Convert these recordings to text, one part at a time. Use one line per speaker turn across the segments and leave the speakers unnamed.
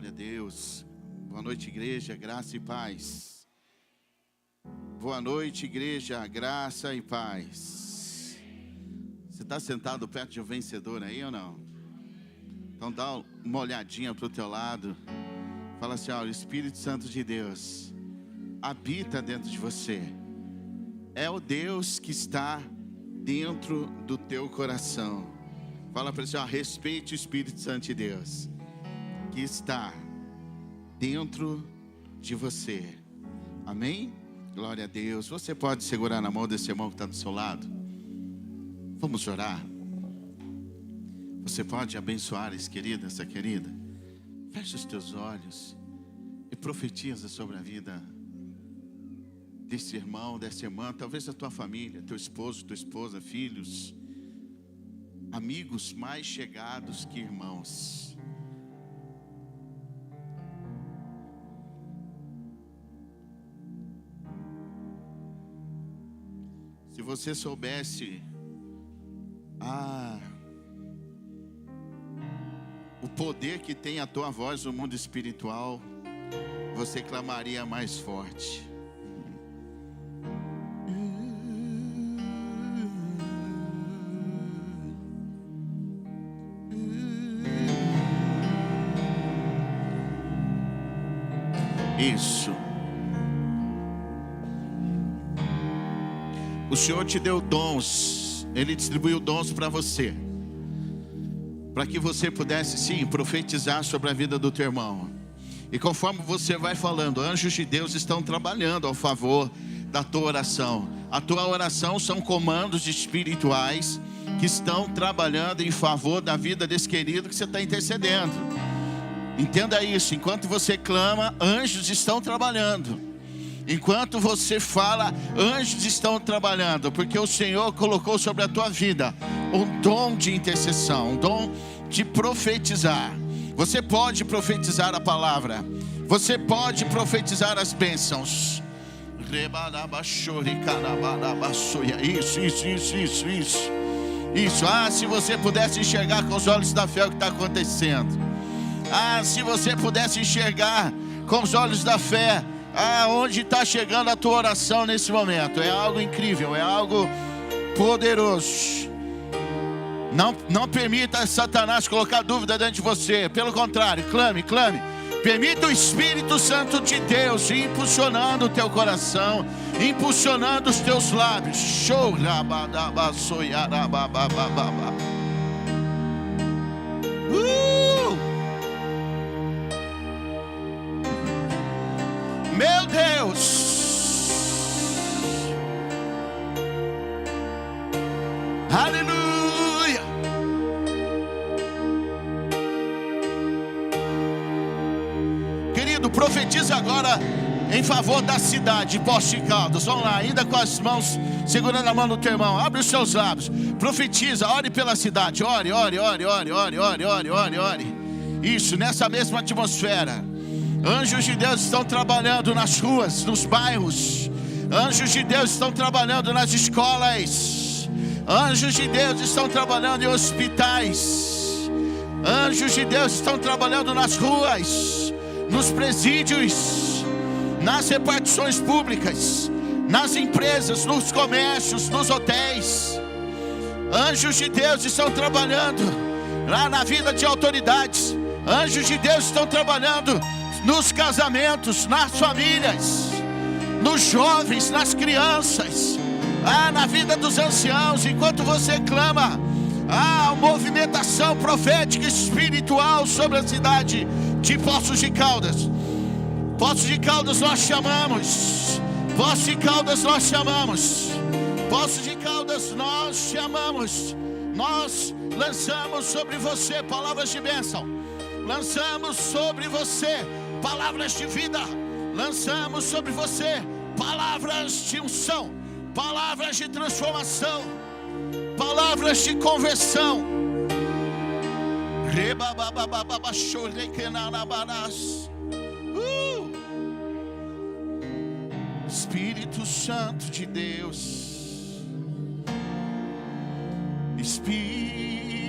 Glória a Deus. Boa noite, igreja, graça e paz. Boa noite, igreja, graça e paz. Você está sentado perto de um vencedor aí ou não? Então dá uma olhadinha para o teu lado. Fala assim, ó, o Espírito Santo de Deus habita dentro de você. É o Deus que está dentro do teu coração. Fala para você, ó, respeite o Espírito Santo de Deus que está dentro de você. Amém? Glória a Deus. Você pode segurar na mão desse irmão que está do seu lado? Vamos orar. Você pode abençoar essa querida? Feche os teus olhos e profetiza sobre a vida desse irmão, dessa irmã, talvez a tua família, teu esposo, tua esposa, filhos, amigos mais chegados que irmãos. Se você soubesse o poder que tem a tua voz no mundo espiritual, você clamaria mais forte. Isso. O Senhor te deu dons. Ele distribuiu dons para você, para que você pudesse sim profetizar sobre a vida do teu irmão. E conforme você vai falando, anjos de Deus estão trabalhando ao favor da tua oração. A tua oração são comandos espirituais que estão trabalhando em favor da vida desse querido que você está intercedendo. Entenda isso, enquanto você clama, anjos estão trabalhando. Enquanto você fala, anjos estão trabalhando, porque o Senhor colocou sobre a tua vida um dom de intercessão, um dom de profetizar. Você pode profetizar a palavra, você pode profetizar as bênçãos. Isso. Se você pudesse enxergar com os olhos da fé o que está acontecendo. Se você pudesse enxergar com os olhos da fé onde está chegando a tua oração nesse momento. É algo incrível, é algo poderoso. Não permita Satanás colocar dúvida dentro de você. Pelo contrário, clame. Permita o Espírito Santo de Deus ir impulsionando o teu coração, impulsionando os teus lábios. Meu Deus, aleluia. Querido, profetiza agora em favor da cidade de Poços de Caldas. Vamos lá, ainda com as mãos segurando a mão do teu irmão. Abre os seus lábios, profetiza, ore pela cidade. Ore. Isso, nessa mesma atmosfera. Anjos de Deus estão trabalhando nas ruas, nos bairros. Anjos de Deus estão trabalhando nas escolas. Anjos de Deus estão trabalhando em hospitais. Anjos de Deus estão trabalhando nas ruas, nos presídios, nas repartições públicas, nas empresas, nos comércios, nos hotéis. Anjos de Deus estão trabalhando lá na vida de autoridades. Anjos de Deus estão trabalhando nos casamentos, nas famílias, nos jovens, nas crianças, na vida dos anciãos. Enquanto você clama, uma movimentação profética espiritual sobre a cidade de Poços de Caldas. Poços de Caldas nós chamamos. Poços de Caldas nós chamamos. Poços de Caldas nós chamamos. Nós lançamos sobre você palavras de bênção. Lançamos sobre você palavras de vida. Lançamos sobre você palavras de unção, palavras de transformação, palavras de conversão. Espírito Santo de Deus, Espírito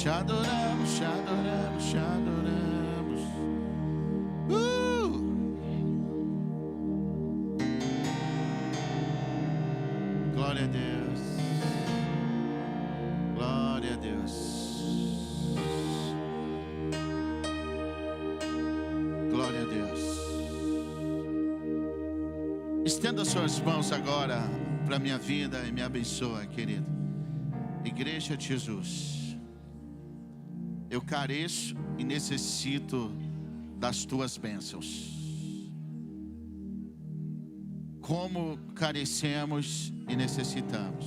Te adoramos, te adoramos, te adoramos. Glória a Deus. Glória a Deus. Glória a Deus. Estenda suas mãos agora para a minha vida e me abençoa, querido. Igreja de Jesus, eu careço e necessito das tuas bênçãos. Como carecemos e necessitamos.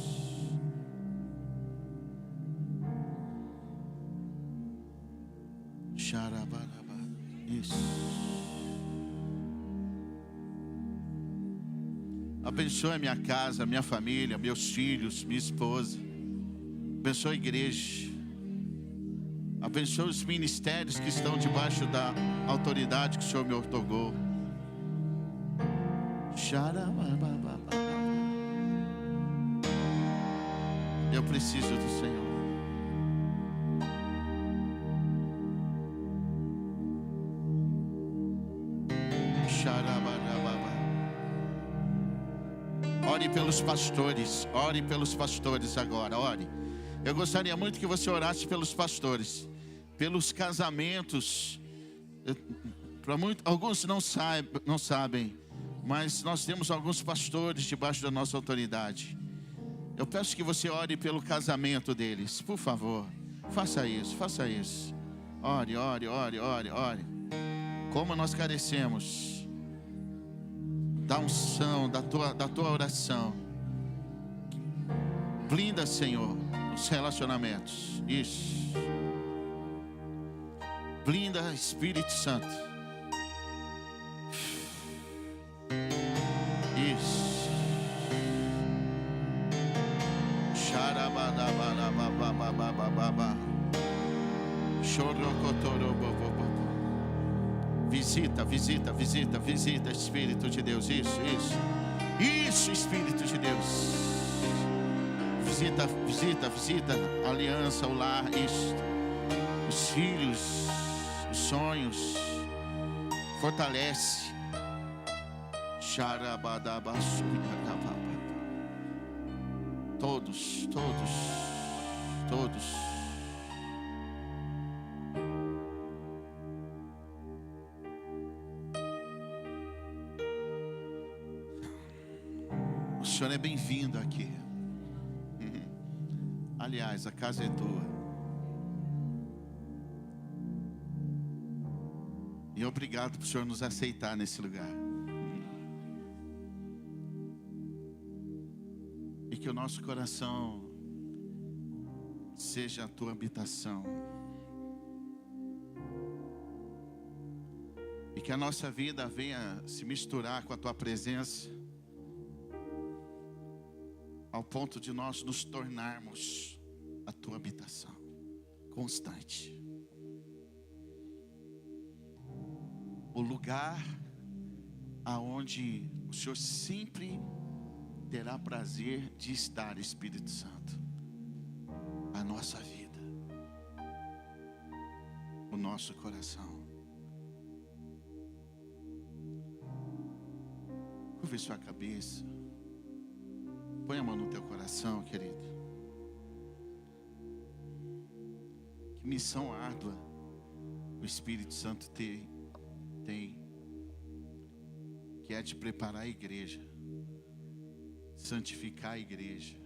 Xarabaraba. Isso. Abençoe a minha casa, minha família, meus filhos, minha esposa. Abençoe a igreja. Abençoe os ministérios que estão debaixo da autoridade que o Senhor me otorgou. Eu preciso do Senhor. Ore pelos pastores. Ore pelos pastores agora. Ore. Eu gostaria muito que você orasse pelos pastores, pelos casamentos. Alguns não sabem, mas nós temos alguns pastores debaixo da nossa autoridade. Eu peço que você ore pelo casamento deles, por favor. Faça isso, faça isso. Ore, ore, ore, ore, ore. Como nós carecemos da unção, da tua oração. Blinda, Senhor, os relacionamentos. Isso. Blinda, Espírito Santo. Isso. Xarabadabadabababababa. Chorocotorobobobo. Visita, visita, visita, visita, Espírito de Deus. Isso, isso. Isso, Espírito de Deus. Visita, visita, visita a aliança, o lar, isso. Os filhos, os sonhos. Fortalece. Todos, todos, todos. O Senhor é bem-vindo aqui. Aliás, a casa é tua. E obrigado por o Senhor nos aceitar nesse lugar. E que o nosso coração seja a tua habitação. E que a nossa vida venha se misturar com a tua presença, ao ponto de nós nos tornarmos a tua habitação constante. O lugar aonde o Senhor sempre terá prazer de estar, Espírito Santo. A nossa vida, o nosso coração. Curve sua cabeça. Põe a mão no teu coração, querido. Que missão árdua o Espírito Santo tem, que é de preparar a igreja, santificar a igreja.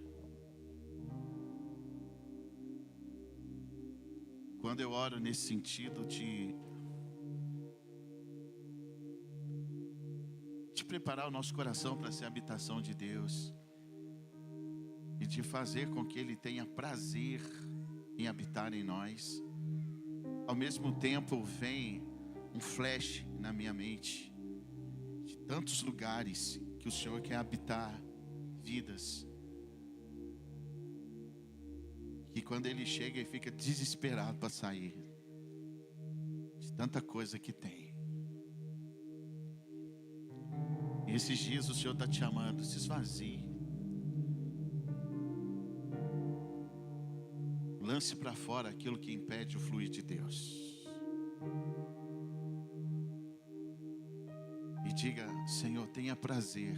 Quando eu oro nesse sentido de preparar o nosso coração para ser a habitação de Deus, e de fazer com que Ele tenha prazer em habitar em nós. Ao mesmo tempo vem um flash na minha mente de tantos lugares que o Senhor quer habitar vidas, que quando Ele chega Ele fica desesperado para sair de tanta coisa que tem. E esses dias o Senhor está te chamando, se esvazie. lance para fora aquilo que impede o fluir de Deus. E diga: Senhor, tenha prazer,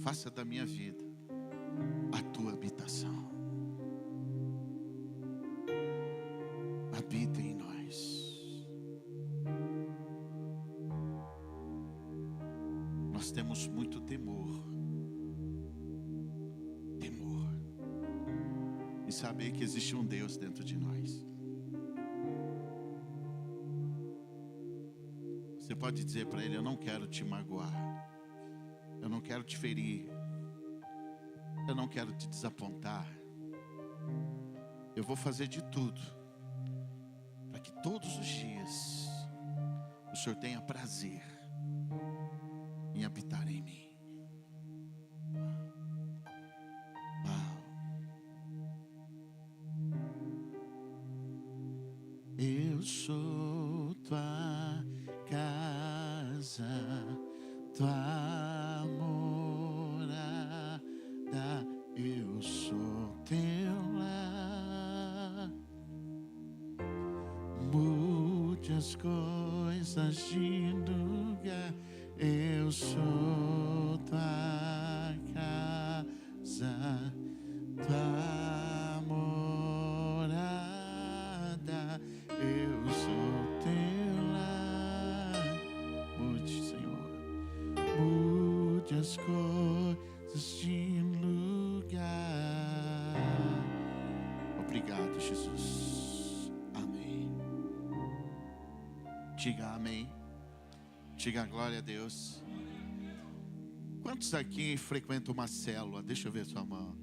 faça da minha vida a tua habitação. Habita em nós. Nós temos muito temor em saber que existe um Deus dentro de nós. Você pode dizer para Ele: eu não quero te magoar, eu não quero te ferir, eu não quero te desapontar. Eu vou fazer de tudo para que todos os dias o Senhor tenha prazer em habitar em mim. Eu sou tua casa, tua morada, eu sou teu lar. Mude as coisas de lugar, eu sou tua casa, tua morada, eu sou teu lar. Mude, Senhor, mude as coisas de lugar. Obrigado, Jesus. Amém. Diga amém. Diga glória a Deus. Quantos aqui frequentam uma célula? Deixa eu ver sua mão.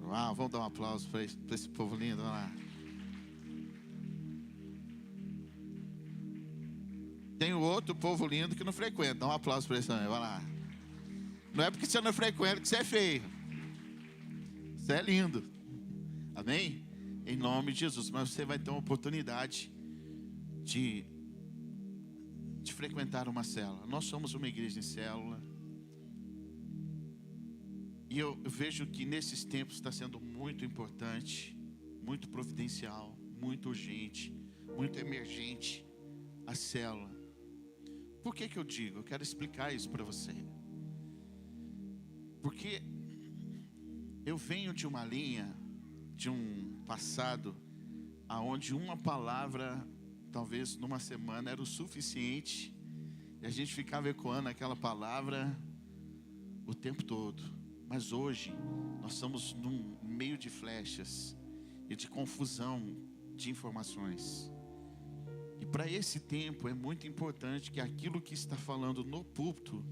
Uau, vamos dar um aplauso para esse povo lindo. Vamos lá. Tem outro povo lindo que não frequenta. Dá um aplauso para eles também. Vai lá. Não é porque você não frequenta que você é feio. Você é lindo. Amém? Em nome de Jesus. Mas você vai ter uma oportunidade de frequentar uma célula. Nós somos uma igreja em célula. E eu vejo que nesses tempos está sendo muito importante, muito providencial, muito urgente, muito emergente a célula. Por que eu digo? Eu quero explicar isso para você. Porque eu venho de uma linha, de um passado, aonde uma palavra, talvez numa semana, era o suficiente, e a gente ficava ecoando aquela palavra o tempo todo. Mas hoje, nós estamos num meio de flechas e de confusão de informações. E para esse tempo é muito importante que aquilo que está falando no púlpito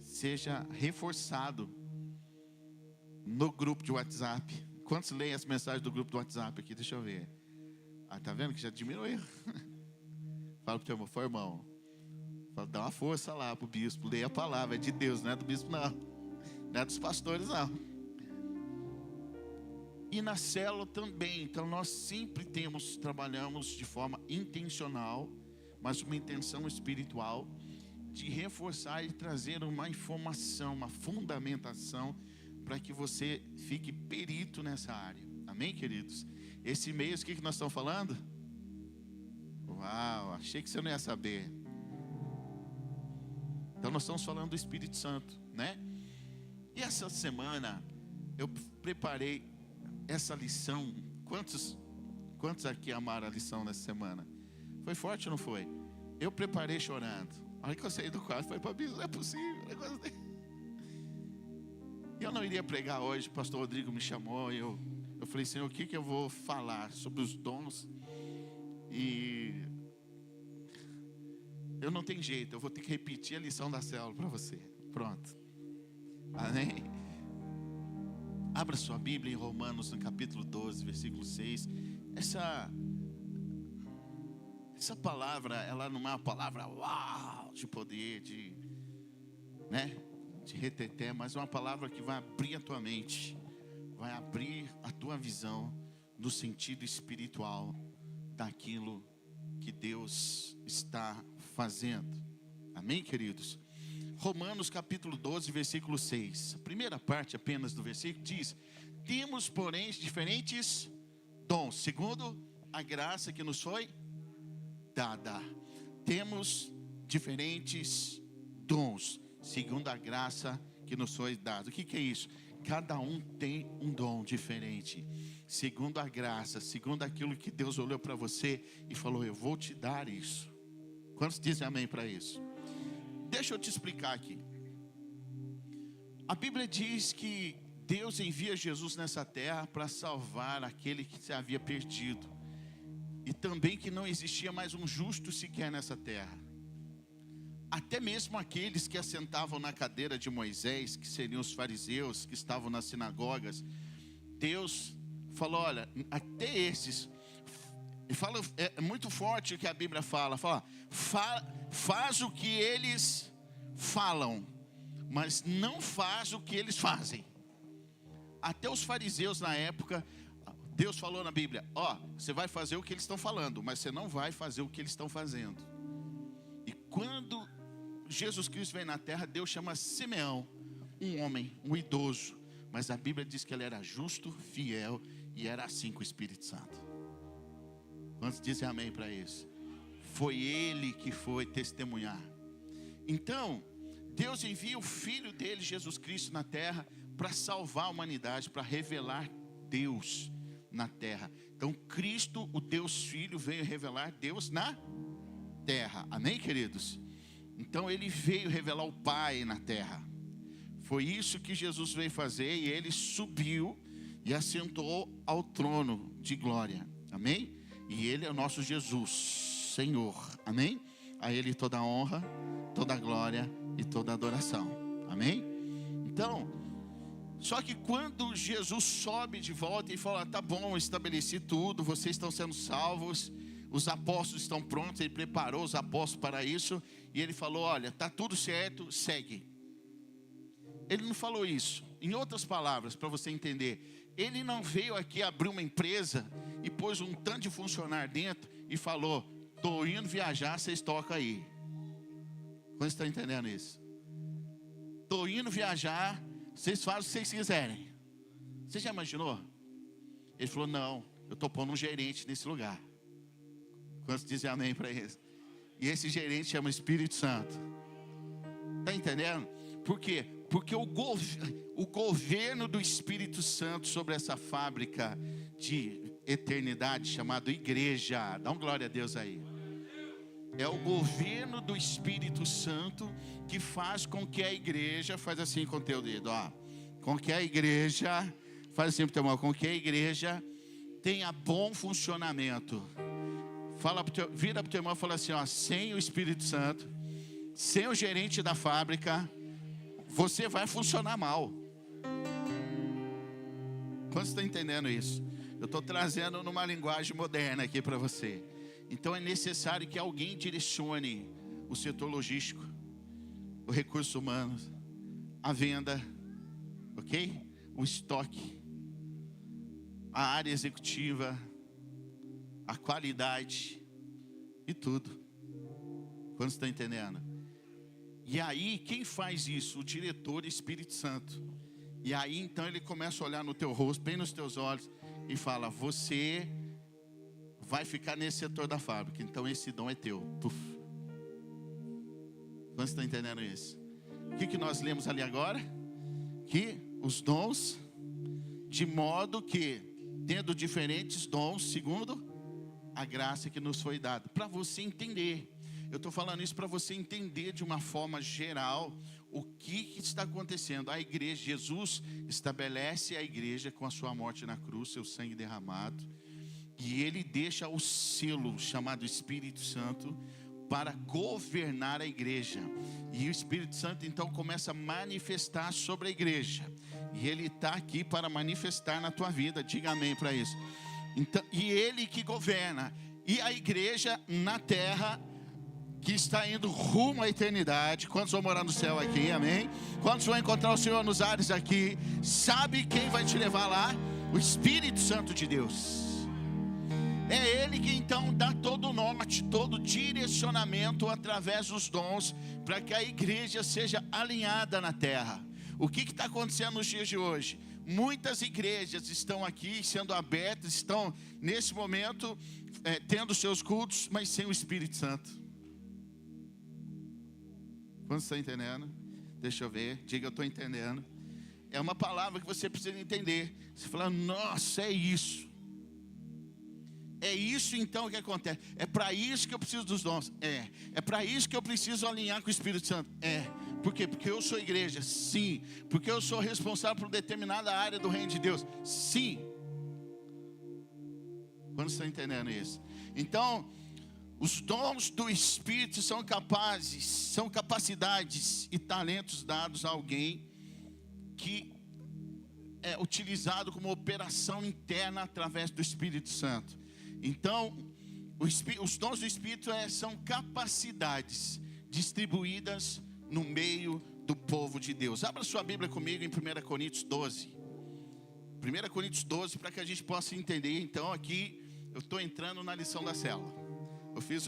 seja reforçado no grupo de WhatsApp. Quantos leem as mensagens do grupo do WhatsApp aqui? Deixa eu ver. Ah, tá vendo que já diminuiu? Fala pro teu irmão, foi, irmão. Fala, dá uma força lá pro bispo. Leia a palavra, é de Deus, não é do bispo não. Não é dos pastores não. E na célula também. Então nós sempre trabalhamos de forma intencional, mas uma intenção espiritual, de reforçar e trazer uma informação, uma fundamentação, para que você fique perito nessa área. Amém, queridos? Esse mês, o que nós estamos falando? Uau, achei que você não ia saber. Então nós estamos falando do Espírito Santo, né? E essa semana eu preparei essa lição. Quantos aqui amaram a lição nessa semana? Foi forte ou não foi? Eu preparei chorando. A hora que eu saí do quarto, foi para a Bíblia, não é possível. E eu não iria pregar hoje. O pastor Rodrigo me chamou e eu falei: Senhor, o que eu vou falar sobre os dons? E eu não tenho jeito, eu vou ter que repetir a lição da célula para você. Pronto. Amém? Abra sua Bíblia em Romanos, no capítulo 12, versículo 6. Essa palavra, ela não é uma palavra uau, de poder, de reteté, mas é uma palavra que vai abrir a tua mente, vai abrir a tua visão no sentido espiritual daquilo que Deus está fazendo. Amém, queridos? Romanos capítulo 12, versículo 6. A primeira parte apenas do versículo diz: temos, porém, diferentes dons, segundo a graça que nos foi dada. Temos diferentes dons, segundo a graça que nos foi dada. O que é isso? Cada um tem um dom diferente, segundo a graça, segundo aquilo que Deus olhou para você e falou: eu vou te dar isso. Quantos dizem amém para isso? Deixa eu te explicar aqui. A Bíblia diz que Deus envia Jesus nessa terra para salvar aquele que se havia perdido, e também que não existia mais um justo sequer nessa terra. Até mesmo aqueles que assentavam na cadeira de Moisés, que seriam os fariseus, que estavam nas sinagogas, Deus falou: olha, até esses, é muito forte o que a Bíblia fala, faz o que eles falam, mas não faz o que eles fazem. Até os fariseus na época, Deus falou na Bíblia: você vai fazer o que eles estão falando, mas você não vai fazer o que eles estão fazendo. E quando Jesus Cristo veio na terra, Deus chama Simeão, um homem, um idoso, mas a Bíblia diz que ele era justo, fiel, e era assim com o Espírito Santo. Quantos dizem amém para isso? Foi ele que foi testemunhar. Então, Deus envia o Filho dele, Jesus Cristo, na terra para salvar a humanidade, para revelar Deus na terra. Então, Cristo, o Deus Filho, veio revelar Deus na terra. Amém, queridos? Então, ele veio revelar o Pai na terra. Foi isso que Jesus veio fazer, e ele subiu e assentou ao trono de glória. Amém? E ele é o nosso Jesus, Senhor. Amém? A ele toda a honra, toda a glória e toda a adoração. Amém? Então, só que quando Jesus sobe de volta e fala: tá bom, estabeleci tudo, vocês estão sendo salvos, os apóstolos estão prontos, ele preparou os apóstolos para isso, e ele falou: olha, tá tudo certo, segue. Ele não falou isso. Em outras palavras, para você entender, ele não veio aqui abrir uma empresa e pôs um tanto de funcionário dentro e falou: estou indo viajar, vocês tocam aí. Quando estão entendendo isso? Estou indo viajar, vocês fazem o que vocês quiserem. Você já imaginou? Ele falou: não, eu estou pondo um gerente nesse lugar. Quantos dizem amém para isso? E esse gerente chama Espírito Santo. Está entendendo? Por quê? Porque o governo do Espírito Santo sobre essa fábrica de eternidade chamado igreja, dá uma glória a Deus aí. É o governo do Espírito Santo que faz com que a igreja, faz assim com o teu dedo, com que a igreja, faz assim com o teu irmão, com que a igreja tenha bom funcionamento. Vira para o teu irmão e fala assim: sem o Espírito Santo, sem o gerente da fábrica, você vai funcionar mal. Quantos estão entendendo isso? Eu estou trazendo numa linguagem moderna aqui para você. Então é necessário que alguém direcione o setor logístico, o recurso humano, a venda, ok? O estoque, a área executiva, a qualidade e tudo. Quantos estão entendendo? E aí, quem faz isso? O diretor, Espírito Santo. E aí, então, ele começa a olhar no teu rosto, bem nos teus olhos, e fala: você vai ficar nesse setor da fábrica, então esse dom é teu. Puf. Quantos estão entendendo isso? O que nós lemos ali agora? Que os dons, de modo que, tendo diferentes dons, segundo a graça que nos foi dada. Para você entender. Eu estou falando isso para você entender de uma forma geral o que está acontecendo. A igreja, Jesus estabelece a igreja com a sua morte na cruz, seu sangue derramado. E ele deixa o selo chamado Espírito Santo para governar a igreja. E o Espírito Santo então começa a manifestar sobre a igreja. E ele está aqui para manifestar na tua vida. Diga amém para isso. Então, e ele que governa. E a igreja na terra, que está indo rumo à eternidade. Quantos vão morar no céu aqui, amém? Quantos vão encontrar o Senhor nos ares aqui? Sabe quem vai te levar lá? O Espírito Santo de Deus. É Ele que então dá todo o norte, todo o direcionamento através dos dons, para que a igreja seja alinhada na terra. O que está acontecendo nos dias de hoje? muitas igrejas estão aqui sendo abertas, estão nesse momento tendo seus cultos, mas sem o Espírito Santo. Quantos estão entendendo? Deixa eu ver, diga eu estou entendendo. É uma palavra que você precisa entender. Você fala, nossa, é isso. É isso então que acontece. É para isso que eu preciso dos dons. É para isso que eu preciso alinhar com o Espírito Santo. Por quê? Porque eu sou igreja. Sim. Porque eu sou responsável por determinada área do reino de Deus. Sim. Quando estão entendendo isso? Então, os dons do Espírito são capacidades e talentos dados a alguém que é utilizado como operação interna através do Espírito Santo. Então, os dons do Espírito são capacidades distribuídas no meio do povo de Deus. Abra sua Bíblia comigo em 1 Coríntios 12. 1 Coríntios 12, para que a gente possa entender. Então, aqui eu estou entrando na lição da célula. Eu fiz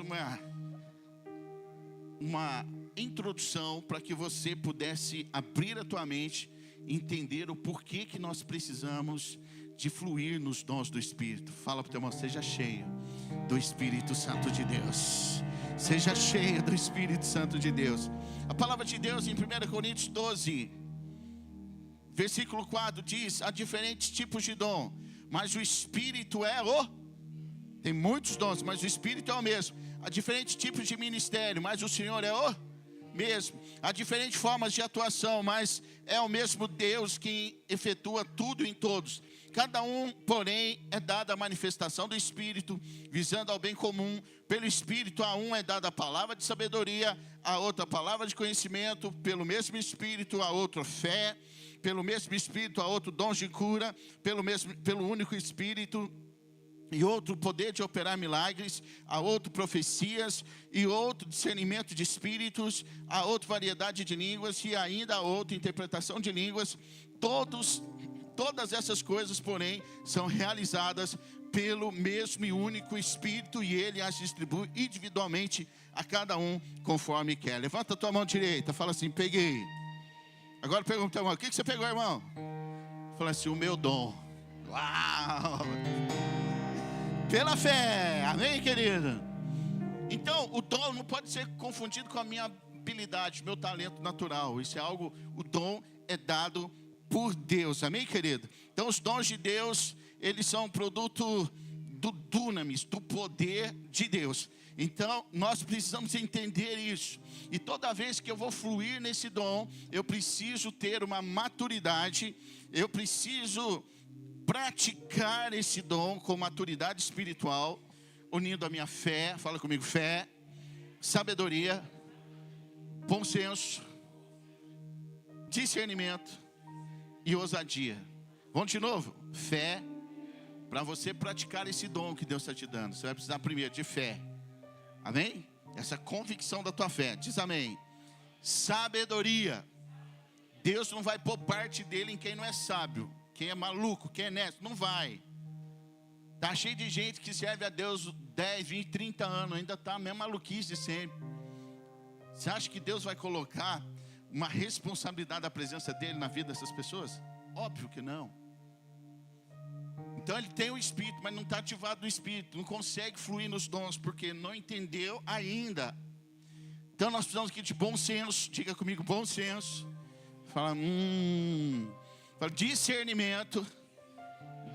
uma introdução para que você pudesse abrir a tua mente e entender o porquê que nós precisamos de fluir nos dons do Espírito. Fala para o teu irmão, seja cheio do Espírito Santo de Deus. Seja cheio do Espírito Santo de Deus. A palavra de Deus em 1 Coríntios 12, versículo 4 diz: há diferentes tipos de dom, mas o Espírito tem muitos dons, mas o Espírito é o mesmo. Há diferentes tipos de ministério, mas o Senhor é o mesmo. Há diferentes formas de atuação, mas é o mesmo Deus que efetua tudo em todos. Cada um, porém, é dada a manifestação do Espírito, visando ao bem comum. Pelo Espírito, a um é dada a palavra de sabedoria, a outra a palavra de conhecimento. Pelo mesmo Espírito, a outro fé. Pelo mesmo Espírito, a outro dons de cura. Pelo único Espírito, e outro poder de operar milagres, a outro profecias, e outro discernimento de espíritos, a outra variedade de línguas, e ainda a outra interpretação de línguas. Todas essas coisas, porém, são realizadas pelo mesmo e único Espírito, e Ele as distribui individualmente a cada um conforme quer. Levanta a tua mão direita, fala assim, peguei. Agora pergunta ao teu irmão, o que você pegou, irmão? Fala assim, o meu dom. Uau! Pela fé, amém, querido? Então, o dom não pode ser confundido com a minha habilidade, meu talento natural. Isso é algo, o dom é dado por Deus, amém, querido? Então, os dons de Deus, eles são produto do dunamis, do poder de Deus. Então, nós precisamos entender isso. E toda vez que eu vou fluir nesse dom, eu preciso ter uma maturidade, eu preciso praticar esse dom com maturidade espiritual, unindo a minha fé, fala comigo, fé, sabedoria, bom senso, discernimento e ousadia. Vamos de novo, fé. Para você praticar esse dom que Deus está te dando, você vai precisar primeiro de fé, amém? Essa convicção da tua fé, diz amém. Sabedoria, Deus não vai pôr parte dele em quem não é sábio. Quem é maluco, quem é neto, não vai. Está cheio de gente que serve a Deus 10, 20, 30 anos, ainda está a mesma maluquice de sempre. Você acha que Deus vai colocar uma responsabilidade da presença dele na vida dessas pessoas? Óbvio que não. Então ele tem o Espírito, mas não está ativado no Espírito, não consegue fluir nos dons, porque não entendeu ainda. Então nós precisamos aqui de bom senso, diga comigo, bom senso. Fala, discernimento.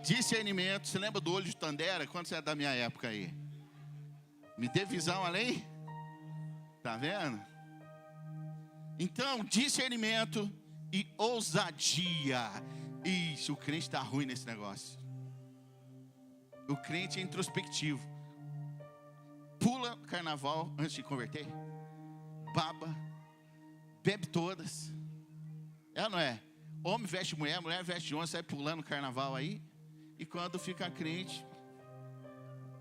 Discernimento. Você lembra do olho de Tandera? Quando você é da minha época aí? Me dê visão além. Tá vendo? Então, discernimento e ousadia. Isso, o crente está ruim nesse negócio. O crente é introspectivo. Pula carnaval antes de converter. Baba. Bebe todas. É ou não é? Homem veste mulher, mulher veste homem, sai pulando carnaval aí. E quando fica crente,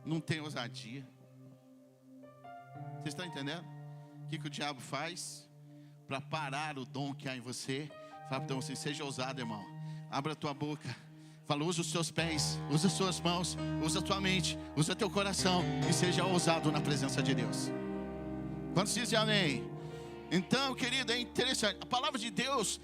não tem ousadia. Vocês estão entendendo? O que o diabo faz? Para parar o dom que há em você. Fala para você, seja ousado, irmão. Abra a tua boca. Fala, usa os seus pés, usa as suas mãos, usa a tua mente, usa teu coração. E seja ousado na presença de Deus. Quando se diz amém? Então, querido, é interessante. A palavra de Deus,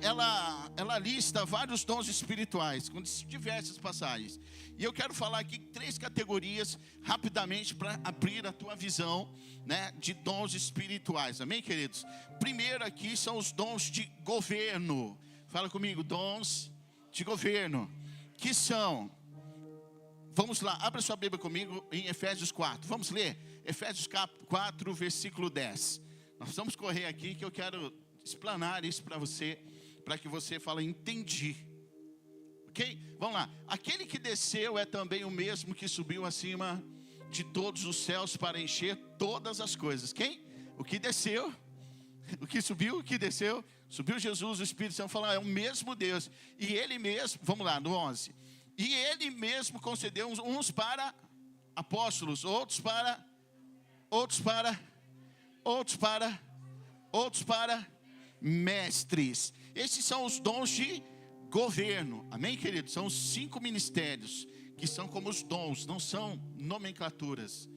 ela lista vários dons espirituais, com diversas passagens. E eu quero falar aqui 3 categorias, rapidamente, para abrir a tua visão, né, de dons espirituais. Amém, queridos? Primeiro aqui são os dons de governo. Fala comigo, dons de governo. Que são... Vamos lá, abra sua Bíblia comigo em Efésios 4. Vamos ler? Efésios 4, versículo 10. Nós vamos correr aqui que eu quero explanar isso para você, para que você fale, entendi. Ok? Vamos lá. Aquele que desceu é também o mesmo que subiu acima de todos os céus para encher todas as coisas. Quem? O que desceu, o que subiu, o que desceu. Subiu Jesus, o Espírito Santo, falando, é o mesmo Deus. E Ele mesmo, vamos lá, no 11. E Ele mesmo concedeu uns para apóstolos, outros para mestres. Esses são os dons de governo. Amém, queridos? São os 5 ministérios, que são como os dons, não são nomenclaturas,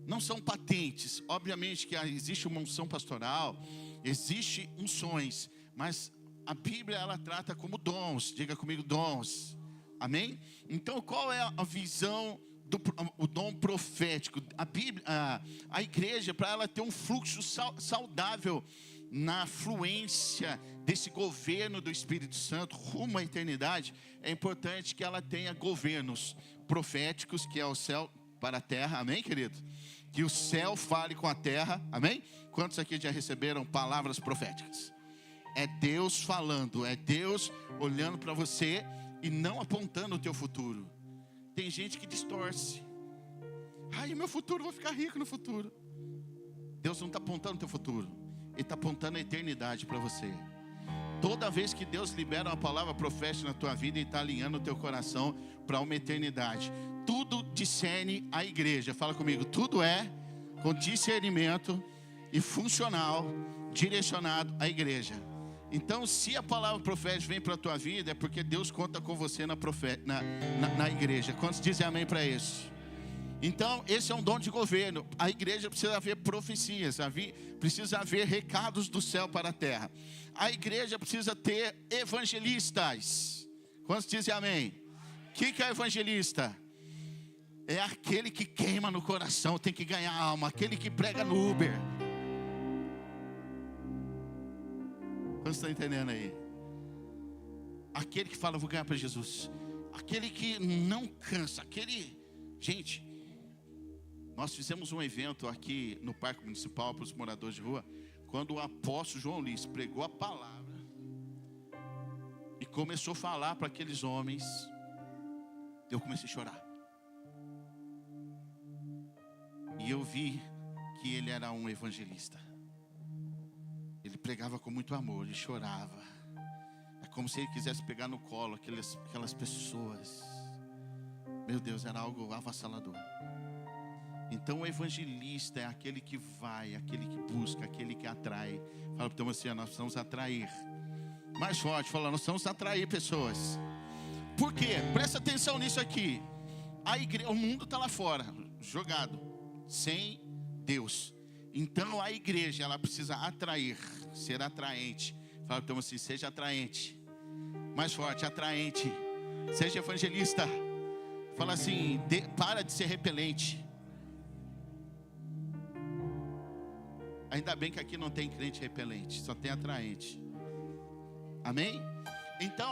não são patentes. Obviamente que existe uma unção pastoral, existe unções, mas a Bíblia, ela trata como dons. Diga comigo, dons. Amém? Então, qual é a visão o dom profético? A Bíblia, a igreja, para ela ter um fluxo saudável na fluência desse governo do Espírito Santo rumo à eternidade, é importante que ela tenha governos proféticos, que é o céu para a terra. Amém, querido? Que o céu fale com a terra. Amém? Quantos aqui já receberam palavras proféticas? É Deus falando, é Deus olhando para você e não apontando o teu futuro. Tem gente que distorce. Ai, meu futuro, vou ficar rico no futuro. Deus não está apontando o teu futuro, Ele está apontando a eternidade para você. Toda vez que Deus libera uma palavra profética na tua vida, Ele está alinhando o teu coração para uma eternidade. Tudo discerne a igreja. Fala comigo, tudo é com discernimento e funcional, direcionado à igreja. Então, se a palavra profética vem para a tua vida, é porque Deus conta com você na igreja. Quantos dizem amém para isso? Então, esse é um dom de governo. A igreja precisa haver profecias, precisa haver recados do céu para a terra. A igreja precisa ter evangelistas. Quantos dizem amém? O que é evangelista? É aquele que queima no coração, tem que ganhar alma. Aquele que prega no Uber. Você está entendendo aí? Aquele que fala, vou ganhar para Jesus. Aquele que não cansa. Gente, nós fizemos um evento aqui no Parque Municipal para os moradores de rua, quando o apóstolo João Luiz pregou a palavra e começou a falar para aqueles homens, eu comecei a chorar. E eu vi que ele era um evangelista. Ele pregava com muito amor, ele chorava. É como se ele quisesse pegar no colo aquelas pessoas. Meu Deus, era algo avassalador. Então o evangelista é aquele que vai, aquele que busca, aquele que atrai. Fala para você, nós precisamos atrair. Mais forte, fala, nós precisamos atrair pessoas. Por quê? Presta atenção nisso aqui. O mundo está lá fora, jogado, sem Deus. Então a igreja, ela precisa atrair, ser atraente. Fala para você, seja atraente. Mais forte, atraente. Seja evangelista. Fala assim, para de ser repelente. Ainda bem que aqui não tem crente repelente, só tem atraente. Amém? Então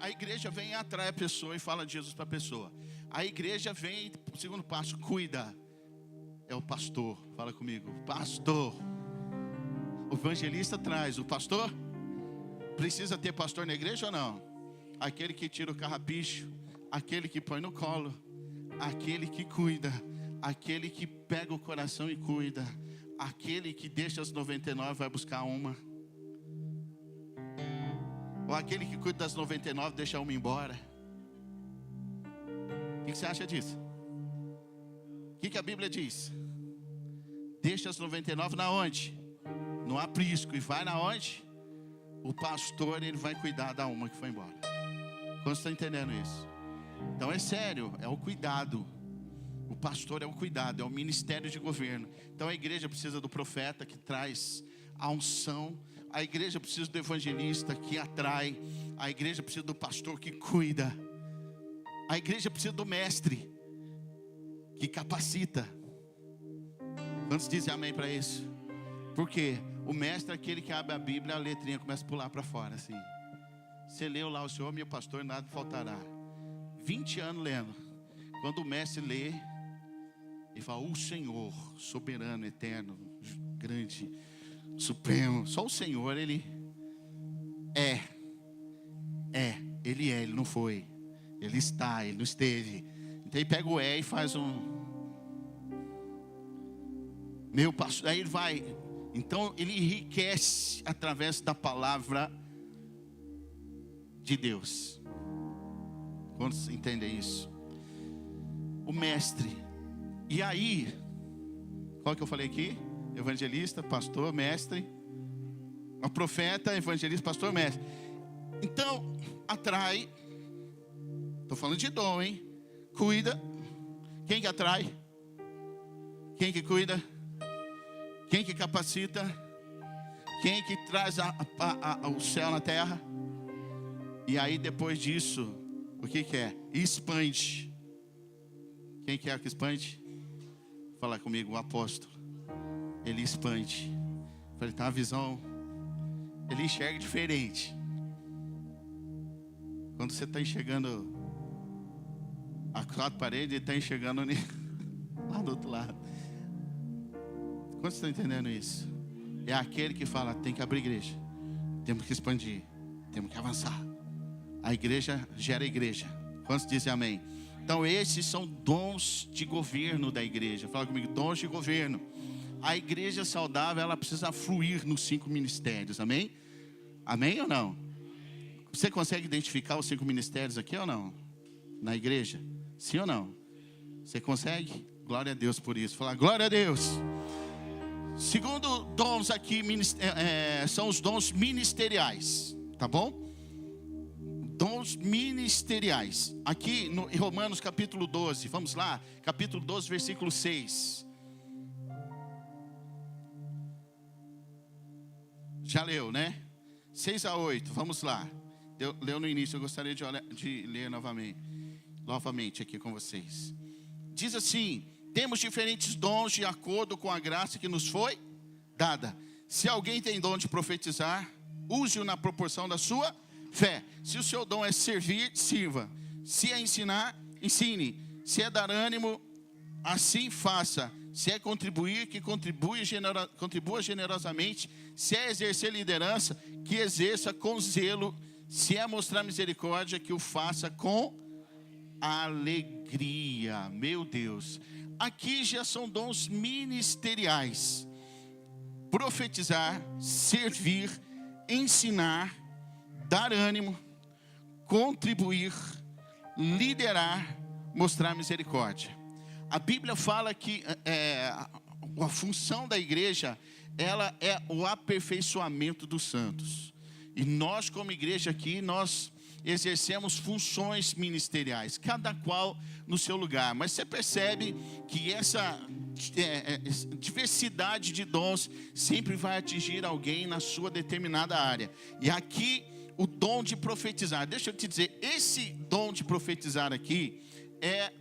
a igreja vem e atrai a pessoa e fala de Jesus para a pessoa. A igreja vem, o segundo passo, cuida. É o pastor, fala comigo, pastor. O evangelista traz, o pastor. Precisa ter pastor na igreja ou não? Aquele que tira o carrapicho, aquele que põe no colo, aquele que cuida, aquele que pega o coração e cuida, aquele que deixa as 99 e vai buscar uma, ou aquele que cuida das 99 e deixa uma embora. O que você acha disso? O que a Bíblia diz? Deixa as 99 na onde? No aprisco. E vai na onde? O pastor, ele vai cuidar da uma que foi embora. Como você está entendendo isso? Então é sério, é o cuidado. O pastor é o cuidado, é o ministério de governo. Então a igreja precisa do profeta que traz a unção. A igreja precisa do evangelista que atrai. A igreja precisa do pastor que cuida. A igreja precisa do mestre que capacita. Quantos dizem amém para isso? Porque o mestre é aquele que abre a Bíblia, a letrinha começa a pular para fora assim. Você leu lá, o Senhor meu pastor, nada faltará. 20 anos lendo. Quando o mestre lê, ele fala: o Senhor, soberano, eterno, grande, supremo. Só o Senhor, Ele é. Ele não foi. Ele está, Ele não esteve. Então ele pega o e faz meu pastor, aí ele vai. Então ele enriquece através da palavra de Deus. Quantos entendem isso? O mestre. E aí, qual que eu falei aqui? Evangelista, pastor, mestre. O profeta, evangelista, pastor, mestre. Então, atrai. Estou falando de dom, hein? Cuida. Quem que atrai? Quem que cuida? Quem que capacita? Quem que traz o céu na terra? E aí depois disso, o que que é? Expande. Quem que é que expande? Fala comigo, o apóstolo. Ele expande. Falei, tá, a visão. Ele enxerga diferente. Quando você está enxergando a quatro paredes, ele está enxergando lá do outro lado. Quantos estão entendendo isso? É aquele que fala, tem que abrir igreja. Temos que expandir. Temos que avançar. A igreja gera igreja. Quantos dizem amém? Então esses são dons de governo da igreja. Fala comigo, dons de governo. A igreja saudável, ela precisa fluir nos 5 ministérios, amém? Amém ou não? Você consegue identificar os 5 ministérios aqui ou não? Na igreja? Sim ou não? Você consegue? Glória a Deus por isso. Fala, glória a Deus. Segundo dons aqui, são os dons ministeriais, tá bom? Dons ministeriais. Aqui em Romanos capítulo 12, vamos lá, capítulo 12, versículo 6. Já leu, né? 6 a 8, vamos lá. Leu no início, eu gostaria de ler novamente aqui com vocês. Diz assim: temos diferentes dons de acordo com a graça que nos foi dada. Se alguém tem dom de profetizar, use-o na proporção da sua fé. Se o seu dom é servir, sirva. Se é ensinar, ensine. Se é dar ânimo, assim faça. Se é contribuir, que contribua generosamente. Se é exercer liderança, que exerça com zelo. Se é mostrar misericórdia, que o faça com alegria. Meu Deus. Aqui já são dons ministeriais: profetizar, servir, ensinar, dar ânimo, contribuir, liderar, mostrar misericórdia. A Bíblia fala que a função da igreja, ela é o aperfeiçoamento dos santos. E nós, como igreja aqui, nós exercemos funções ministeriais, cada qual no seu lugar. Mas você percebe que essa diversidade de dons sempre vai atingir alguém na sua determinada área. E aqui o dom de profetizar, deixa eu te dizer, esse dom de profetizar aqui é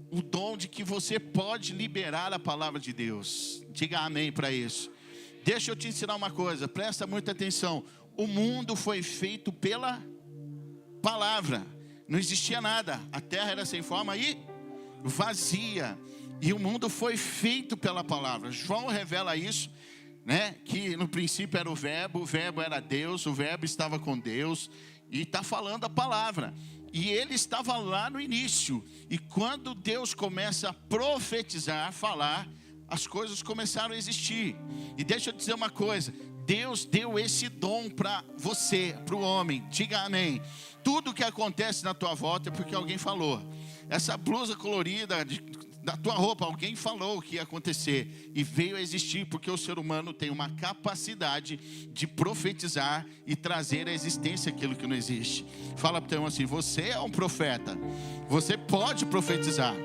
o dom de que você pode liberar a palavra de Deus. Diga amém para isso. Deixa eu te ensinar uma coisa, presta muita atenção. O mundo foi feito pela palavra. Não existia nada. A terra era sem forma e vazia. E o mundo foi feito pela palavra. João revela isso, né? Que no princípio era o verbo era Deus, o verbo estava com Deus. E está falando a palavra. E ele estava lá no início. E quando Deus começa a profetizar, a falar, as coisas começaram a existir. E deixa eu dizer uma coisa: Deus deu esse dom para você, para o homem. Diga amém. Tudo que acontece na tua volta é porque alguém falou. Essa blusa colorida da tua roupa, alguém falou que ia acontecer e veio a existir, porque o ser humano tem uma capacidade de profetizar e trazer à existência aquilo que não existe. Fala para o teu irmão assim: você é um profeta, você pode profetizar.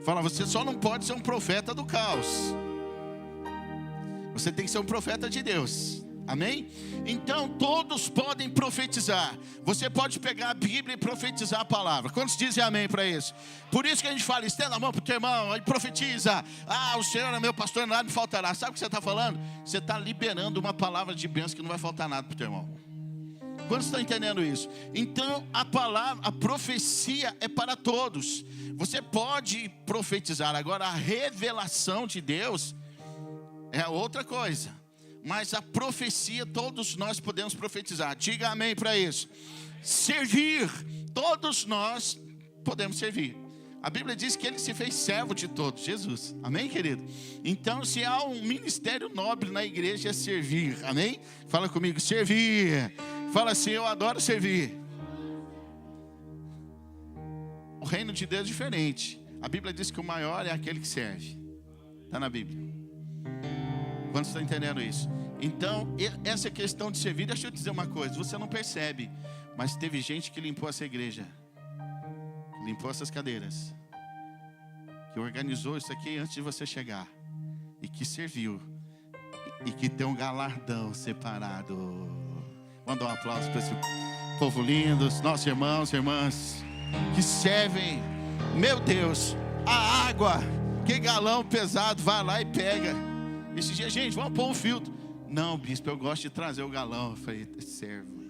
Fala, você só não pode ser um profeta do caos. Você tem que ser um profeta de Deus. Amém? Então todos podem profetizar. Você pode pegar a Bíblia e profetizar a palavra. Quantos dizem amém para isso? Por isso que a gente fala, estenda a mão para o teu irmão e profetiza. O Senhor é meu pastor, nada me faltará. Sabe o que você está falando? Você está liberando uma palavra de bênção que não vai faltar nada para o teu irmão. Quantos estão entendendo isso? Então a palavra, a profecia é para todos. Você pode profetizar. Agora a revelação de Deus é outra coisa. Mas a profecia, todos nós podemos profetizar. Diga amém para isso. Servir, todos nós podemos servir. A Bíblia diz que Ele se fez servo de todos, Jesus. Amém, querido? Então, se há um ministério nobre na igreja, é servir. Amém? Fala comigo, servir. Fala assim, eu adoro servir. O reino de Deus é diferente. A Bíblia diz que o maior é aquele que serve. Está na Bíblia. Quando você está entendendo isso? Então, essa questão de servir, deixa eu dizer uma coisa, você não percebe, mas teve gente que limpou essa igreja, que limpou essas cadeiras, que organizou isso aqui antes de você chegar, e que serviu, e que tem um galardão separado. Vamos dar um aplauso para esse povo lindo, nossos irmãos e irmãs, que servem. Meu Deus, a água, que galão pesado, vai lá e pega. Esse dia, gente, vamos pôr um filtro. Não, bispo, eu gosto de trazer o galão. Eu falei, servo.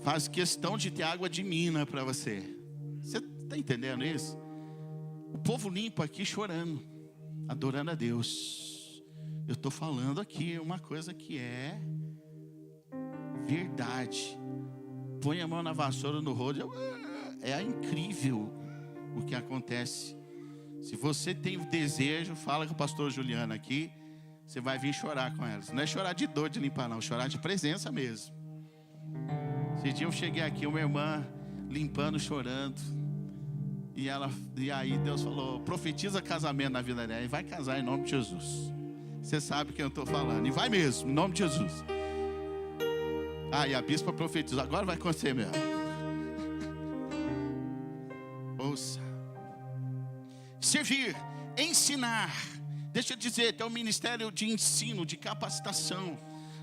Faz questão de ter água de mina para você. Você está entendendo isso? O povo limpa aqui chorando, adorando a Deus. Eu estou falando aqui uma coisa que é verdade. Põe a mão na vassoura, no rodo. É incrível o que acontece. Se você tem o desejo, fala com o pastor Juliano aqui, você vai vir chorar com elas. Não é chorar de dor de limpar não, chorar de presença mesmo. Esse dia eu cheguei aqui, uma irmã limpando, chorando. E aí Deus falou, profetiza casamento na vida dela. E vai casar em nome de Jesus. Você sabe quem eu estou falando. E vai mesmo, em nome de Jesus. E a bispa profetizou. Agora vai acontecer mesmo. Ouça. Servir, ensinar. Deixa eu dizer, tem um ministério de ensino, de capacitação.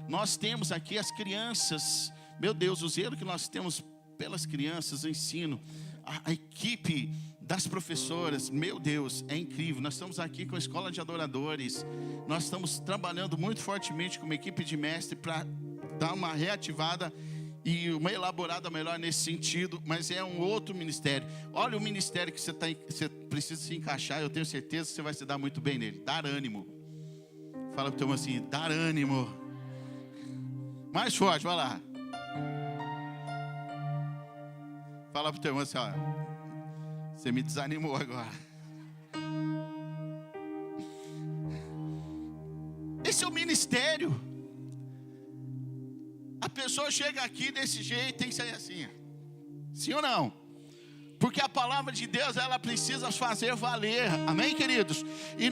Nós temos aqui as crianças. Meu Deus, o zelo que nós temos pelas crianças, o ensino. A equipe das professoras, meu Deus, é incrível. Nós estamos aqui com a escola de adoradores. Nós estamos trabalhando muito fortemente com uma equipe de mestre para dar uma reativada e uma elaborada melhor nesse sentido, mas é um outro ministério. Olha o ministério que você precisa se encaixar, eu tenho certeza que você vai se dar muito bem nele. Dar ânimo. Fala para o teu irmão assim, dar ânimo. Mais forte, vai lá. Fala para o teu irmão assim, ó, você me desanimou agora. Esse é o ministério. A pessoa chega aqui desse jeito, tem que sair assim. Sim ou não? Porque a palavra de Deus, ela precisa fazer valer. Amém, queridos? E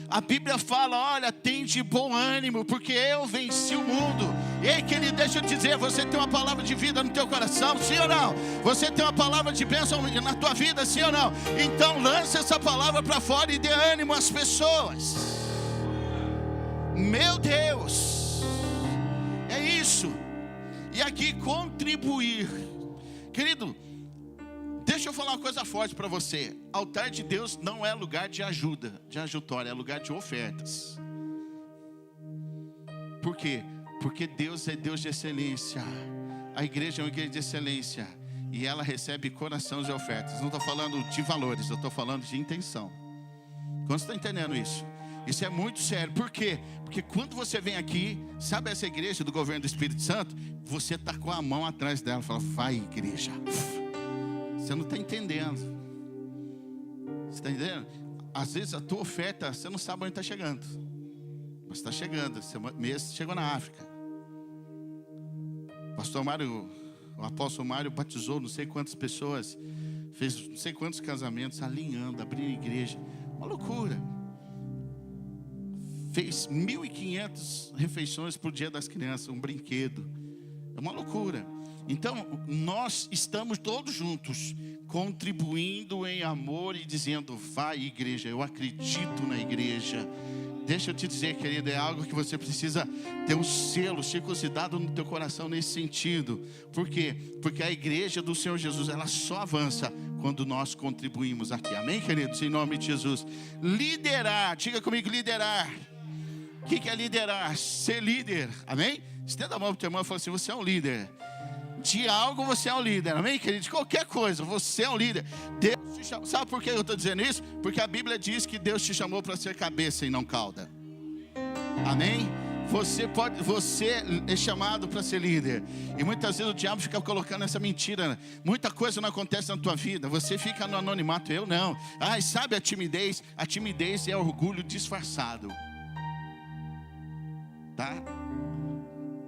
a Bíblia fala, olha, tem de bom ânimo, porque eu venci o mundo. Ei, querido, deixa eu te dizer, você tem uma palavra de vida no teu coração, sim ou não? Você tem uma palavra de bênção na tua vida, sim ou não? Então lance essa palavra para fora e dê ânimo às pessoas. Meu Deus. É isso. E aqui contribuir. Querido, deixa eu falar uma coisa forte para você. Altar de Deus não é lugar de ajuda, de ajutória, é lugar de ofertas. Por quê? Porque Deus é Deus de excelência. A igreja é uma igreja de excelência. E ela recebe corações e ofertas. Não estou falando de valores, eu estou falando de intenção. Quando você está entendendo isso? Isso é muito sério. Por quê? Porque quando você vem aqui, sabe essa igreja do governo do Espírito Santo? Você está com a mão atrás dela. Fala, vai igreja. Você não está entendendo. Você está entendendo? Às vezes a tua oferta, você não sabe onde está chegando. Mas está chegando. Você mesmo chegou na África. O apóstolo Mário batizou não sei quantas pessoas. Fez não sei quantos casamentos, alinhando, abrindo igreja. Uma loucura. Fez 1.500 refeições por dia das crianças, um brinquedo. É uma loucura. Então, nós estamos todos juntos, contribuindo em amor e dizendo, vai igreja, eu acredito na igreja. deixa eu te dizer, querido, é algo que você precisa ter um selo circuncidado no teu coração nesse sentido. Por quê? Porque a igreja do Senhor Jesus, ela só avança quando nós contribuímos aqui. Amém, queridos? Em nome de Jesus. Liderar, diga comigo, liderar. O que é liderar? Ser líder, amém? Estenda a mão para o teu irmão e fala assim: você é um líder. De algo você é um líder, amém, querido? De qualquer coisa, você é um líder. Deus te chamou. Sabe por que eu estou dizendo isso? Porque a Bíblia diz que Deus te chamou para ser cabeça e não cauda. Amém? Você é chamado para ser líder. E muitas vezes o diabo fica colocando essa mentira. Muita coisa não acontece na tua vida. Você fica no anonimato. Eu não. Ai, sabe a timidez? A timidez é orgulho disfarçado. Tá?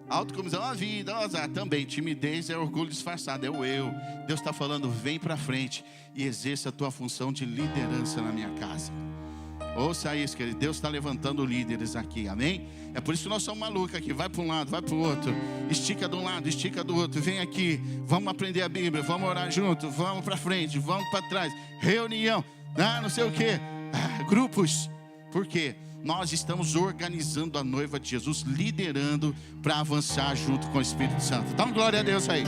Autocomisão, a vida, o azar também. Timidez é orgulho disfarçado, é o eu. Deus está falando: vem para frente e exerça a tua função de liderança na minha casa. Ouça isso, querido. Deus está levantando líderes aqui, amém? É por isso que nós somos malucos aqui. Vai para um lado, vai para o outro. Estica de um lado, estica do outro. Vem aqui, vamos aprender a Bíblia, vamos orar junto, vamos para frente, vamos para trás. Reunião, não sei o que. Grupos. Por quê? Nós estamos organizando a noiva de Jesus, liderando para avançar junto com o Espírito Santo. Dá uma glória a Deus aí.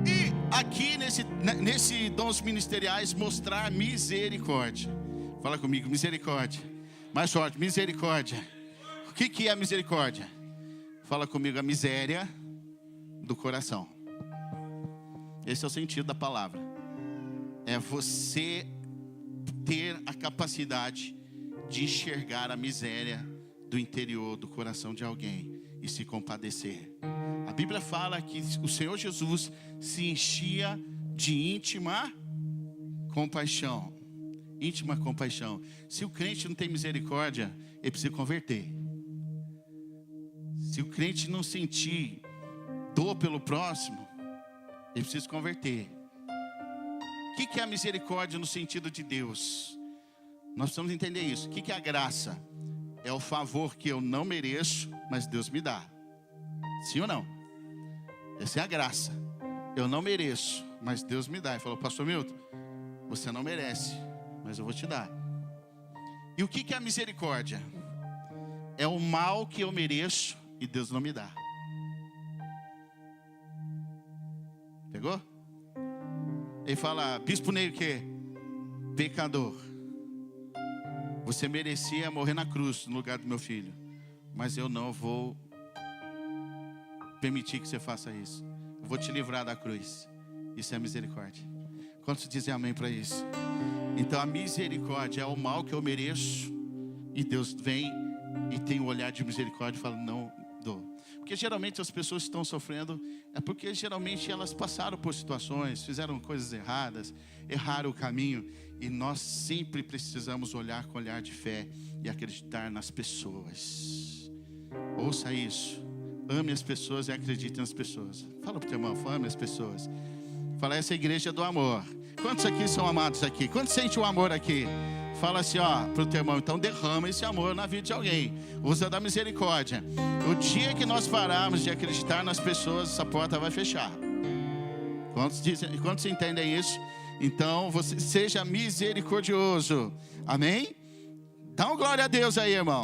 E aqui nesse dons ministeriais, mostrar misericórdia. Fala comigo, misericórdia. Mais forte, misericórdia. O que é misericórdia? Fala comigo, a miséria do coração. Esse é o sentido da palavra. É você ter a capacidade de enxergar a miséria do interior do coração de alguém e se compadecer. A Bíblia fala que o Senhor Jesus se enchia de íntima compaixão. Íntima compaixão. Se o crente não tem misericórdia, ele precisa converter. Se o crente não sentir dor pelo próximo, ele precisa converter. O que é a misericórdia no sentido de Deus? Nós precisamos entender isso. O que é a graça? É o favor que eu não mereço, mas Deus me dá. Sim ou não? Essa é a graça. Eu não mereço, mas Deus me dá. Ele falou: pastor Milton, você não merece, mas eu vou te dar. E o que é a misericórdia? É o mal que eu mereço e Deus não me dá. Pegou? Ele fala: bispo Ney, o quê? Pecador. Você merecia morrer na cruz no lugar do meu filho, mas eu não vou permitir que você faça isso. Eu vou te livrar da cruz. Isso é misericórdia. Quantos dizem amém para isso? Então a misericórdia é o mal que eu mereço, e Deus vem e tem um olhar de misericórdia e fala: não dou. Porque geralmente as pessoas que estão sofrendo é porque geralmente elas passaram por situações, fizeram coisas erradas, erraram o caminho. E nós sempre precisamos olhar com olhar de fé e acreditar nas pessoas. Ouça isso. Ame as pessoas e acredite nas pessoas. Fala para o teu irmão: ame as pessoas. Fala: essa igreja é do amor. Quantos aqui são amados aqui? Quantos sentem o amor aqui? Fala assim, ó, para o teu irmão: então derrama esse amor na vida de alguém. Usa da misericórdia. O dia que nós pararmos de acreditar nas pessoas, essa porta vai fechar. Quantos entendem isso? Então você seja misericordioso. Amém? Dá uma glória a Deus aí, irmão.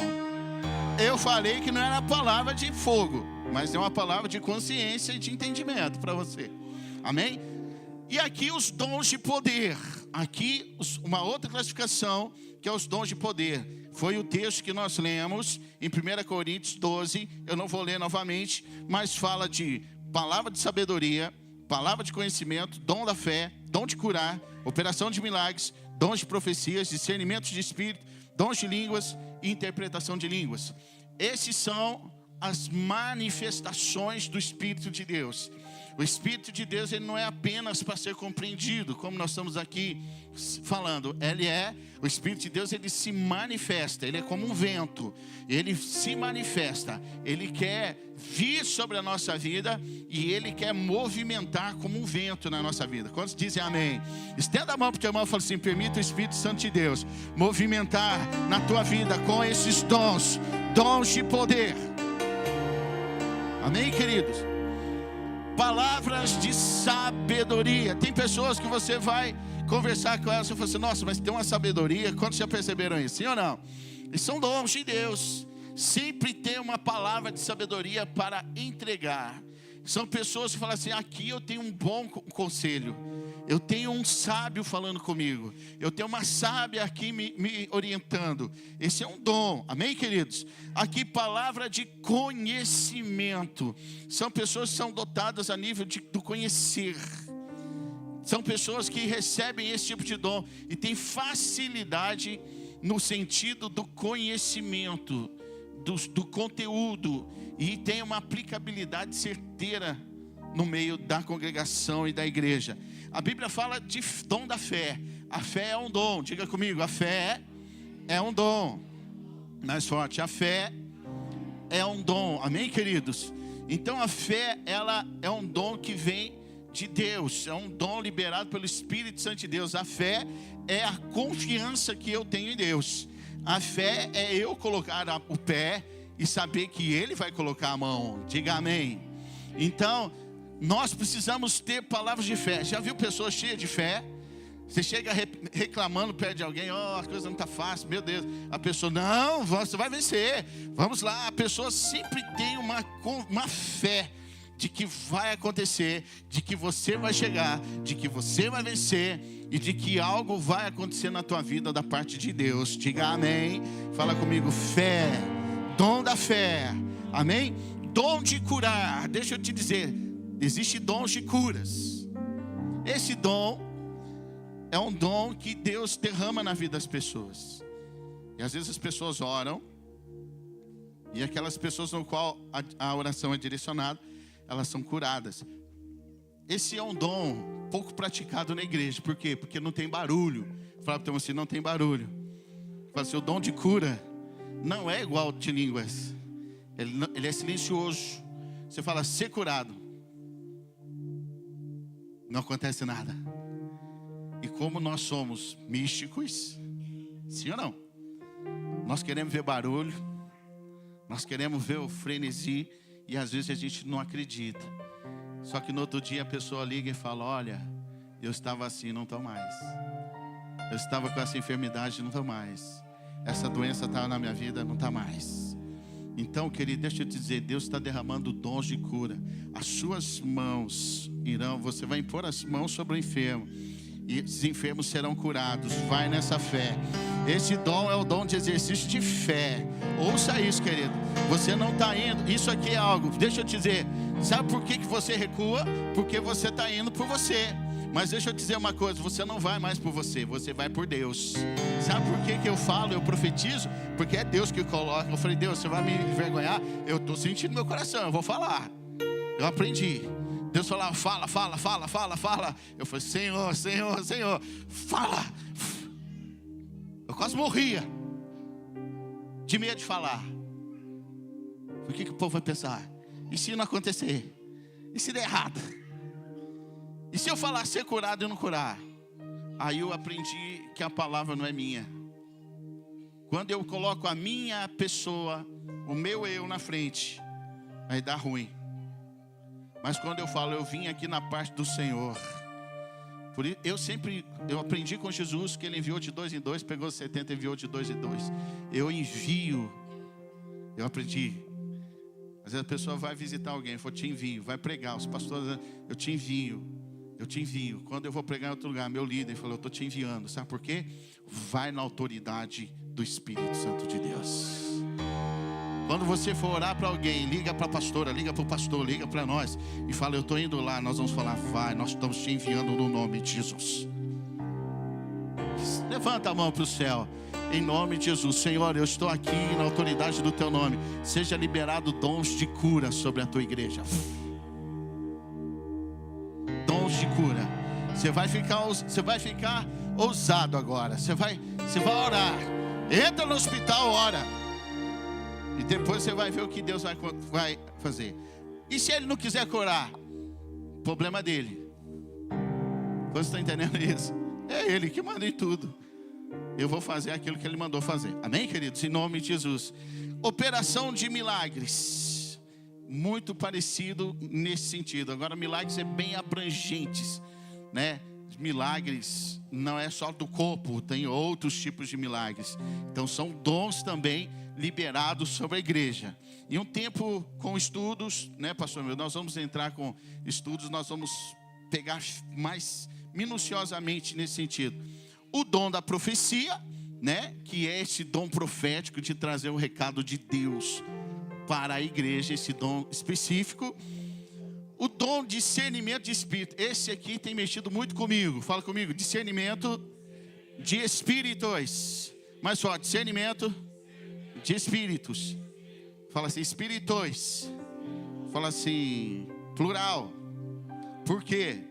Eu falei que não era palavra de fogo, mas é uma palavra de consciência e de entendimento para você. Amém? E aqui os dons de poder. Aqui uma outra classificação, que é os dons de poder. Foi o texto que nós lemos em 1 Coríntios 12. Eu não vou ler novamente, mas fala de palavra de sabedoria, palavra de conhecimento, dom da fé, dom de curar, operação de milagres, dons de profecias, discernimento de espírito, dons de línguas e interpretação de línguas. Esses são as manifestações do Espírito de Deus. O Espírito de Deus, ele não é apenas para ser compreendido, como nós estamos aqui falando. O Espírito de Deus, ele se manifesta. Ele é como um vento. Ele se manifesta. Ele quer vir sobre a nossa vida e ele quer movimentar como um vento na nossa vida. Quantos dizem amém? Estenda a mão para o teu irmão e fala assim: permita o Espírito Santo de Deus movimentar na tua vida com esses dons de poder. Amém, queridos? Palavras de sabedoria. Tem pessoas que você vai conversar com ela, você fala assim, nossa, mas tem uma sabedoria. Quantos já perceberam isso? Sim ou não? E são dons de Deus. Sempre tem uma palavra de sabedoria para entregar. São pessoas que falam assim, aqui eu tenho um bom conselho, eu tenho um sábio falando comigo, eu tenho uma sábia aqui me orientando. Esse é um dom, amém, queridos? Aqui palavra de conhecimento. São pessoas que são dotadas a nível do conhecer. São pessoas que recebem esse tipo de dom e têm facilidade no sentido do conhecimento, do conteúdo, e tem uma aplicabilidade certeira no meio da congregação e da igreja. A Bíblia fala de dom da fé. A fé é um dom, diga comigo, a fé é um dom. Mais forte, a fé é um dom, amém, queridos? Então a fé, ela é um dom que vem de Deus, é um dom liberado pelo Espírito Santo de Deus. A fé é a confiança que eu tenho em Deus. A fé é eu colocar o pé e saber que Ele vai colocar a mão. Diga amém. Então, nós precisamos ter palavras de fé. Já viu pessoas cheias de fé? Você chega reclamando perto de alguém, a coisa não está fácil, meu Deus. A pessoa, não, você vai vencer. Vamos lá. A pessoa sempre tem uma fé de que vai acontecer, de que você vai chegar, de que você vai vencer e de que algo vai acontecer na tua vida da parte de Deus. Diga amém. Fala comigo, fé, dom da fé, amém? Dom de curar. Deixa eu te dizer, existe dons de curas. Esse dom é um dom que Deus derrama na vida das pessoas. E às vezes as pessoas oram, e aquelas pessoas no qual a oração é direcionada, elas são curadas. Esse é um dom pouco praticado na igreja. Por quê? Porque não tem barulho. Fala para você, não tem barulho. Fala assim, o dom de cura não é igual de línguas. Ele é silencioso. Você fala, ser curado, não acontece nada. E como nós somos místicos, sim ou não? Nós queremos ver barulho, nós queremos ver o frenesi, e às vezes a gente não acredita. Só que no outro dia a pessoa liga e fala, olha, eu estava assim, não estou mais. Eu estava com essa enfermidade, não estou mais. Essa doença estava na minha vida, não está mais. Então, querido, deixa eu te dizer, Deus está derramando dons de cura. As suas mãos irão, você vai impor as mãos sobre o enfermo, e os enfermos serão curados. Vai nessa fé. Esse dom é o dom de exercício de fé. Ouça isso, querido. Você não está indo. Isso aqui é algo, deixa eu te dizer. Sabe por que você recua? Porque você está indo por você. Mas deixa eu te dizer uma coisa, você não vai mais por você, você vai por Deus. Sabe por que eu falo, eu profetizo? Porque é Deus que coloca. Eu falei, Deus, você vai me envergonhar? Eu estou sentindo no meu coração, eu vou falar. Eu aprendi. Deus falava, fala. Eu falei, Senhor, fala. Eu quase morria de medo de falar. O que o povo vai pensar? E se não acontecer? E se der errado? E se eu falar ser curado e não curar? Aí eu aprendi que a palavra não é minha. Quando eu coloco a minha pessoa, o meu eu na frente, aí dá ruim. Mas quando eu falo, eu vim aqui na parte do Senhor. Por isso, eu aprendi com Jesus que Ele enviou de 2 em 2, pegou 70 e enviou de 2 em 2. Eu envio. Eu aprendi. Às vezes a pessoa vai visitar alguém, eu falo, te envio. Vai pregar, os pastores, eu te envio. Quando eu vou pregar em outro lugar, meu líder falou, eu estou te enviando. Sabe por quê? Vai na autoridade do Espírito Santo de Deus. Quando você for orar para alguém, liga para a pastora, liga para o pastor, liga para nós e fala, eu estou indo lá, nós vamos falar, vai, nós estamos te enviando no nome de Jesus. Levanta a mão para o céu, em nome de Jesus. Senhor, eu estou aqui na autoridade do teu nome. Seja liberado dons de cura sobre a tua igreja. Dons de cura. Você vai ficar ousado agora. Você vai orar. Entra no hospital, ora. E depois você vai ver o que Deus vai fazer. E se Ele não quiser curar? Problema dele. Você está entendendo isso? É Ele que manda em tudo. Eu vou fazer aquilo que Ele mandou fazer. Amém, queridos? Em nome de Jesus. Operação de milagres. Muito parecido nesse sentido. Agora, milagres é bem abrangentes, né? milagres não é só do corpo, tem outros tipos de milagres. Então são dons também liberados sobre a igreja. E um tempo com estudos, né, pastor meu, nós vamos entrar com estudos, nós vamos pegar mais minuciosamente nesse sentido. O dom da profecia, né, que é esse dom profético de trazer o recado de Deus para a igreja, esse dom específico. O dom de discernimento de espírito, esse aqui tem mexido muito comigo. Fala comigo, discernimento de espíritos. Mais forte, discernimento de espíritos. Fala assim, espíritos. Fala assim, plural. Por quê?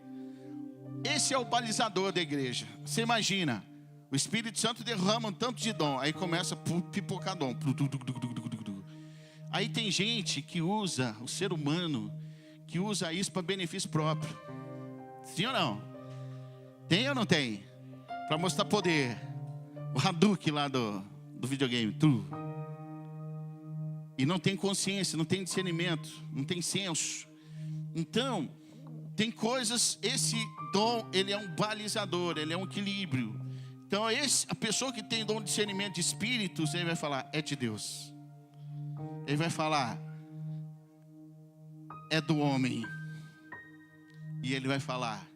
Esse é o balizador da igreja. Você imagina, o Espírito Santo derrama um tanto de dom, aí começa a pipocar dom. Aí tem gente que usa, o ser humano, que usa isso para benefício próprio. Sim ou não? Tem ou não tem? Para mostrar poder. O Hadouken lá do videogame. E não tem consciência, não tem discernimento, não tem senso. Então, tem coisas, esse dom, ele é um balizador, ele é um equilíbrio. Então, a pessoa que tem dom de discernimento de espíritos, ele vai falar, é de Deus. Ele vai falar, é do homem. E ele vai falar,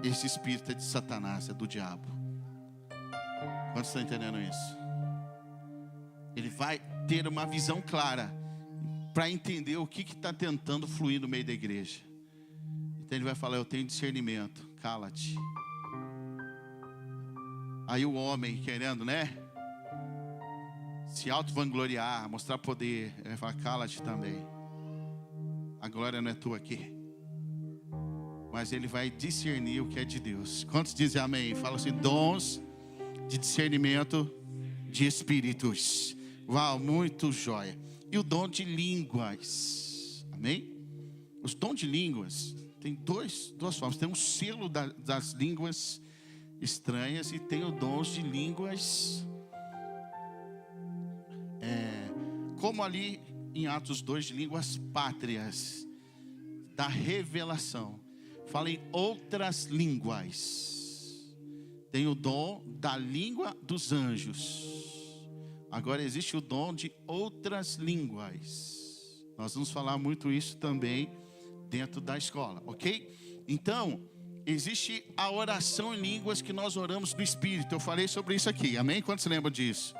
esse espírito é de Satanás, é do diabo. Quantos estão entendendo isso? Ele vai ter uma visão clara para entender o que está tentando fluir no meio da igreja. Então ele vai falar, eu tenho discernimento, cala-te. Aí o homem querendo, né, se auto-vangloriar, mostrar poder, ele vai falar, cala-te também. A glória não é tua aqui. Mas ele vai discernir o que é de Deus. Quantos dizem amém? Fala assim, dons de discernimento de espíritos. Uau, muito jóia. E o dom de línguas. Amém? Os dons de línguas tem duas formas. Tem um selo das línguas estranhas e tem o dons de línguas. Como ali em Atos 2, de línguas pátrias, da revelação. Fala em outras línguas. Tem o dom da língua dos anjos. Agora existe o dom de outras línguas. Nós vamos falar muito isso também dentro da escola, ok? Então, existe a oração em línguas que nós oramos no Espírito. Eu falei sobre isso aqui, amém? Quantos se lembram disso?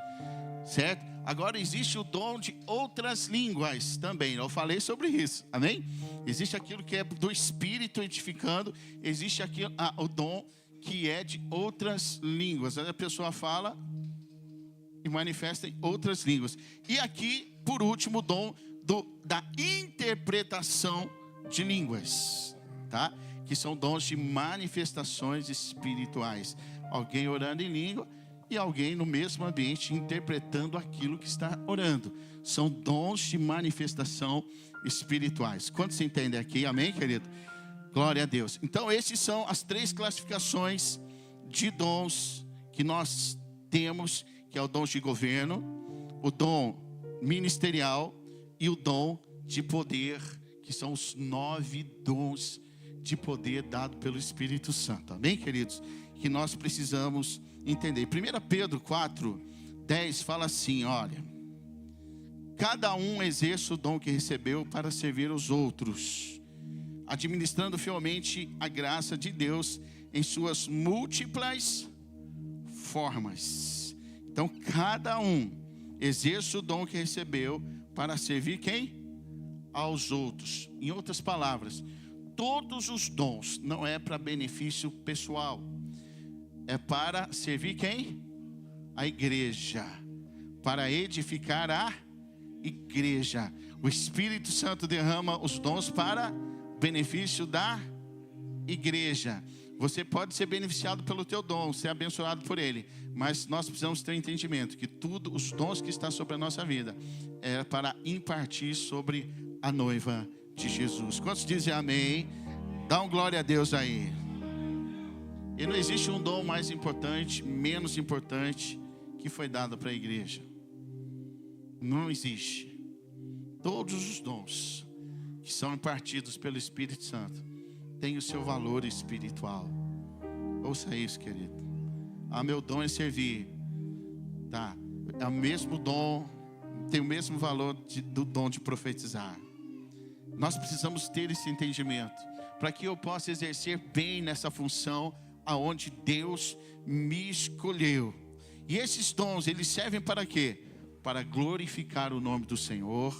Certo? Agora existe o dom de outras línguas também. Eu falei sobre isso, amém? Existe aquilo que é do Espírito edificando. Existe aquilo, o dom que é de outras línguas. A pessoa fala e manifesta em outras línguas. E aqui, por último, o dom da interpretação de línguas, tá? Que são dons de manifestações espirituais. Alguém orando em língua e alguém no mesmo ambiente interpretando aquilo que está orando. São dons de manifestação espirituais. Quantos entendem aqui? Amém, querido? Glória a Deus. Então, essas são as 3 classificações de dons que nós temos, que é o dom de governo, o dom ministerial e o dom de poder, que são os 9 dons de poder dado pelo Espírito Santo. Amém, queridos? Que nós precisamos entender. 1 Pedro 4:10 fala assim, olha, cada um exerce o dom que recebeu para servir os outros, administrando fielmente a graça de Deus em suas múltiplas formas. Então, cada um exerce o dom que recebeu para servir quem? Aos outros. Em outras palavras, todos os dons não é para benefício pessoal. É para servir quem? A igreja. Para edificar a igreja. O Espírito Santo derrama os dons para benefício da igreja. Você pode ser beneficiado pelo teu dom, ser abençoado por ele. Mas nós precisamos ter um entendimento que tudo, os dons que estão sobre a nossa vida, é para impartir sobre a noiva de Jesus. Quantos dizem amém? Dá um glória a Deus aí. E não existe um dom mais importante, menos importante, que foi dado para a igreja. Não existe. Todos os dons que são impartidos pelo Espírito Santo tem o seu valor espiritual. Ouça isso, querido. Meu dom é servir. Tá? É o mesmo dom, tem o mesmo valor do dom de profetizar. Nós precisamos ter esse entendimento, para que eu possa exercer bem nessa função aonde Deus me escolheu. E esses dons, eles servem para quê? Para glorificar o nome do Senhor,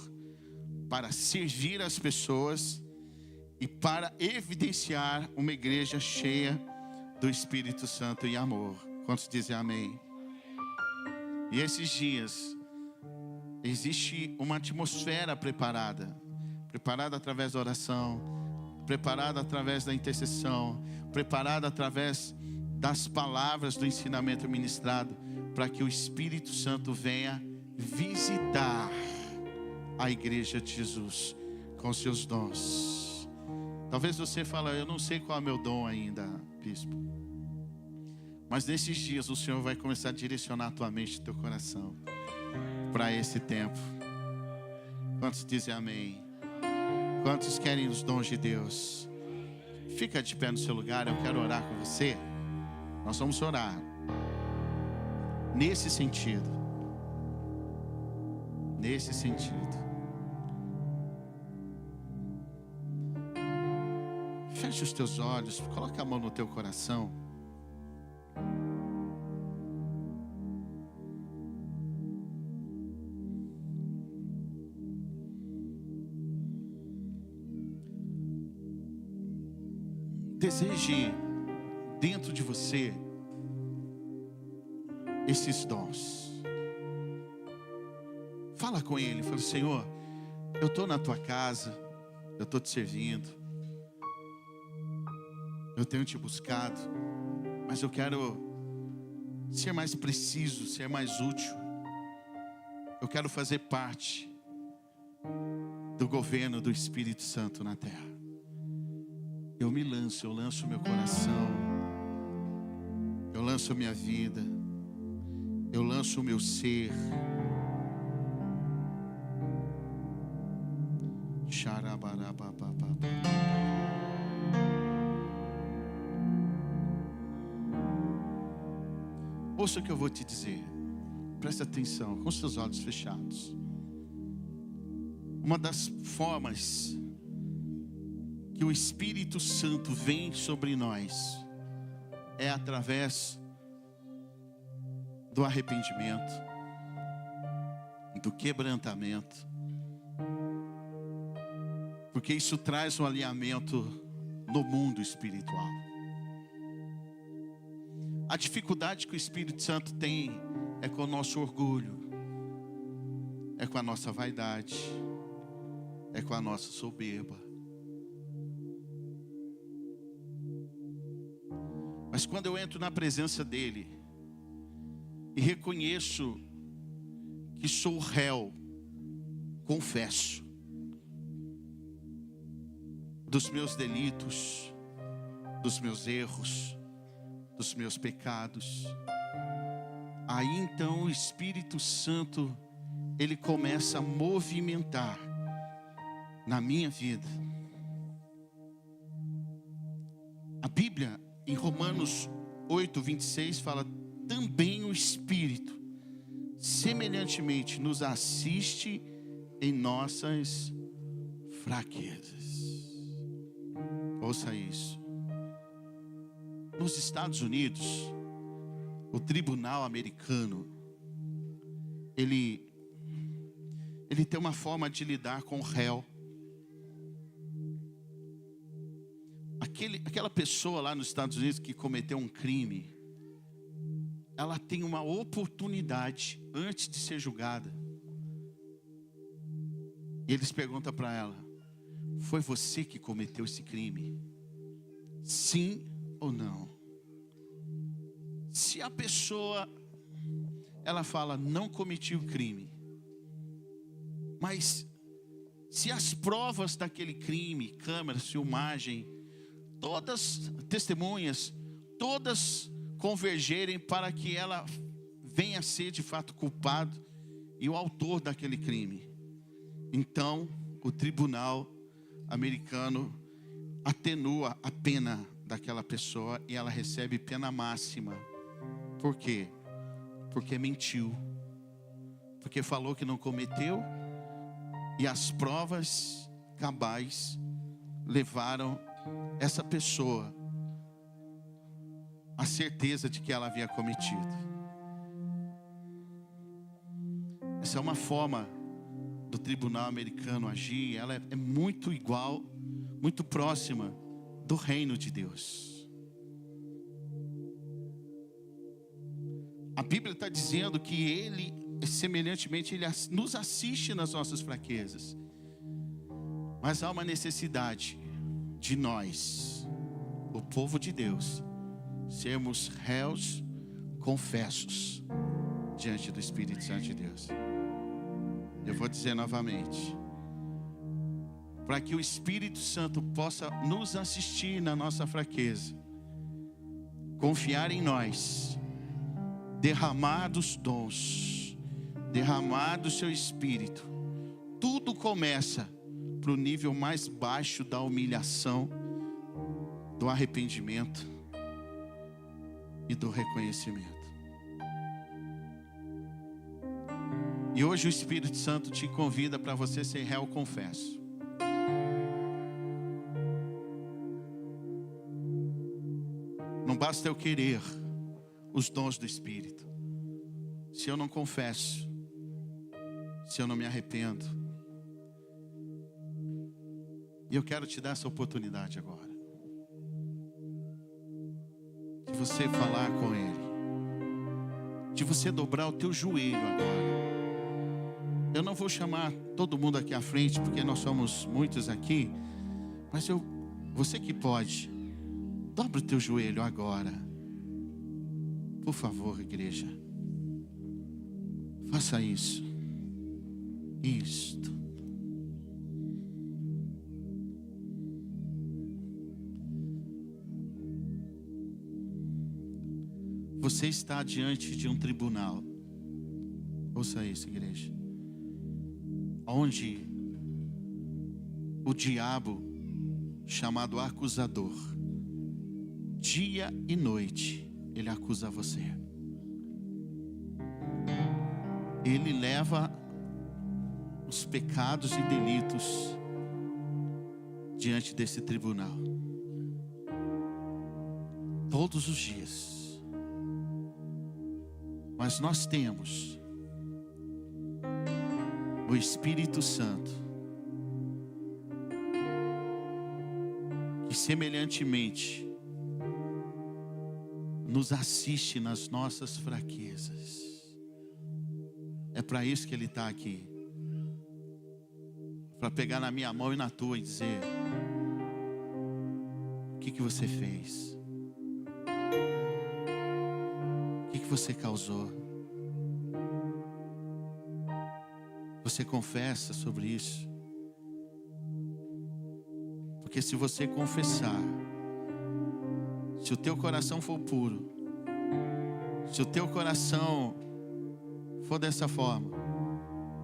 para servir as pessoas e para evidenciar uma igreja cheia do Espírito Santo e amor. Quantos dizem amém? E esses dias existe uma atmosfera preparada através da oração, preparada através da intercessão, preparada através das palavras do ensinamento ministrado, para que o Espírito Santo venha visitar a igreja de Jesus com seus dons. Talvez você fale, eu não sei qual é o meu dom ainda, bispo. Mas nesses dias o Senhor vai começar a direcionar a tua mente e teu coração para esse tempo. Quantos dizem amém? Quantos querem os dons de Deus? Fica de pé no seu lugar, eu quero orar com você. Nós vamos orar nesse sentido. Nesse sentido. Feche os teus olhos, coloca a mão no teu coração. Deseje dentro de você esses dons. Fala com Ele, fala, Senhor, eu estou na tua casa, eu estou te servindo, eu tenho te buscado, mas eu quero ser mais preciso, ser mais útil. Eu quero fazer parte do governo do Espírito Santo na terra. Eu lanço meu coração, eu lanço a minha vida, eu lanço o meu ser. Ouça o que eu vou te dizer, presta atenção, com seus olhos fechados. Uma das formas que o Espírito Santo vem sobre nós é através do arrependimento, do quebrantamento, porque isso traz um alinhamento no mundo espiritual. A dificuldade que o Espírito Santo tem é com o nosso orgulho, é com a nossa vaidade, é com a nossa soberba. Mas quando eu entro na presença dEle e reconheço que sou réu, confesso dos meus delitos, dos meus erros, dos meus pecados, aí então o Espírito Santo, Ele começa a movimentar na minha vida. A Bíblia, em Romanos 8:26, fala, também o Espírito semelhantemente nos assiste em nossas fraquezas. Ouça isso. Nos Estados Unidos, o tribunal americano, ele tem uma forma de lidar com o réu. Aquela pessoa lá nos Estados Unidos que cometeu um crime, ela tem uma oportunidade antes de ser julgada. E eles perguntam para ela, foi você que cometeu esse crime? Sim ou não? Se a pessoa, ela fala, não cometi o crime, mas se as provas daquele crime, câmeras, filmagem, todas testemunhas, todas convergerem para que ela venha a ser de fato culpado e o autor daquele crime, então o tribunal americano atenua a pena daquela pessoa e ela recebe pena máxima. Por quê? Porque mentiu. Porque falou que não cometeu, e as provas cabais levaram essa pessoa à certeza de que ela havia cometido. Essa é uma forma do tribunal americano agir. Ela é muito igual, muito próxima do reino de Deus. A Bíblia está dizendo que Ele, semelhantemente, Ele nos assiste nas nossas fraquezas. Mas há uma necessidade de nós, o povo de Deus, sermos réus confessos diante do Espírito Santo de Deus. Eu vou dizer novamente. Para que o Espírito Santo possa nos assistir na nossa fraqueza, confiar em nós, derramar dos dons, derramar do seu Espírito. Tudo começa para o nível mais baixo da humilhação, do arrependimento e do reconhecimento. E hoje o Espírito Santo te convida para você ser réu confesso. Não basta eu querer os dons do Espírito, se eu não confesso, se eu não me arrependo. E eu quero te dar essa oportunidade agora, de você falar com Ele, de você dobrar o teu joelho agora. Eu não vou chamar todo mundo aqui à frente, porque nós somos muitos aqui, mas você que pode, dobra o teu joelho agora. Por favor, igreja, faça isso. Isto. Você está diante de um tribunal. Ouça isso, igreja. Onde o diabo, chamado acusador, dia e noite, ele acusa você. Ele leva os pecados e delitos diante desse tribunal. Todos os dias. Mas nós temos o Espírito Santo, que semelhantemente nos assiste nas nossas fraquezas. É para isso que Ele está aqui. Para pegar na minha mão e na tua e dizer: o que você fez? O que você causou? Você confessa sobre isso? Porque se você confessar, se o teu coração for puro, se o teu coração for dessa forma,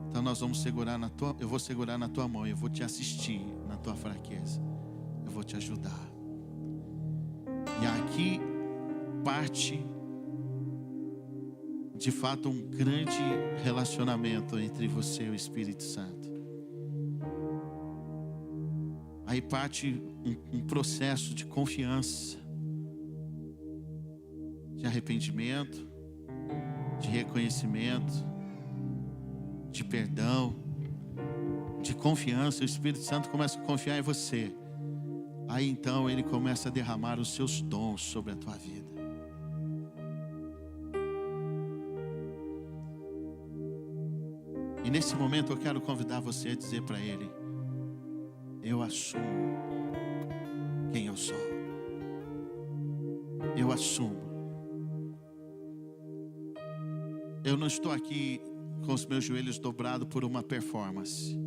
então nós vamos segurar eu vou segurar na tua mão, eu vou te assistir na tua fraqueza, eu vou te ajudar. E aqui parte de fato um grande relacionamento entre você e o Espírito Santo. Aí parte um processo de confiança, de arrependimento, de reconhecimento, de perdão, de confiança. O Espírito Santo começa a confiar em você. Aí então Ele começa a derramar os seus dons sobre a tua vida. E nesse momento eu quero convidar você a dizer para Ele: eu assumo quem eu sou. Eu assumo. Eu não estou aqui com os meus joelhos dobrados por uma performance.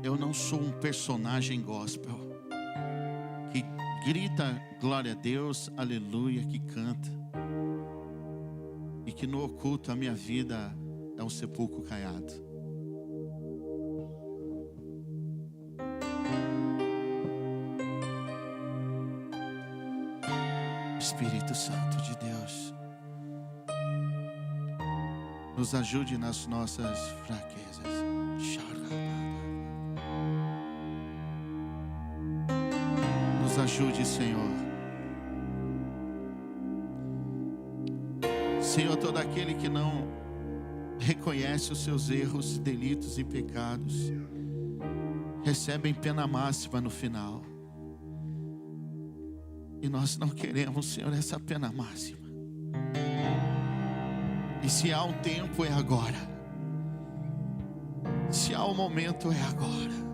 Eu não sou um personagem gospel que grita glória a Deus, aleluia, que canta, e que no oculto a minha vida é um sepulcro caiado. Espírito Santo de Deus, nos ajude nas nossas fraquezas. Nos ajude, Senhor. Senhor, todo aquele que não reconhece os seus erros, delitos e pecados, recebem pena máxima no final. E nós não queremos, Senhor, essa pena máxima. E se há um tempo, é agora. Se há um momento, é agora.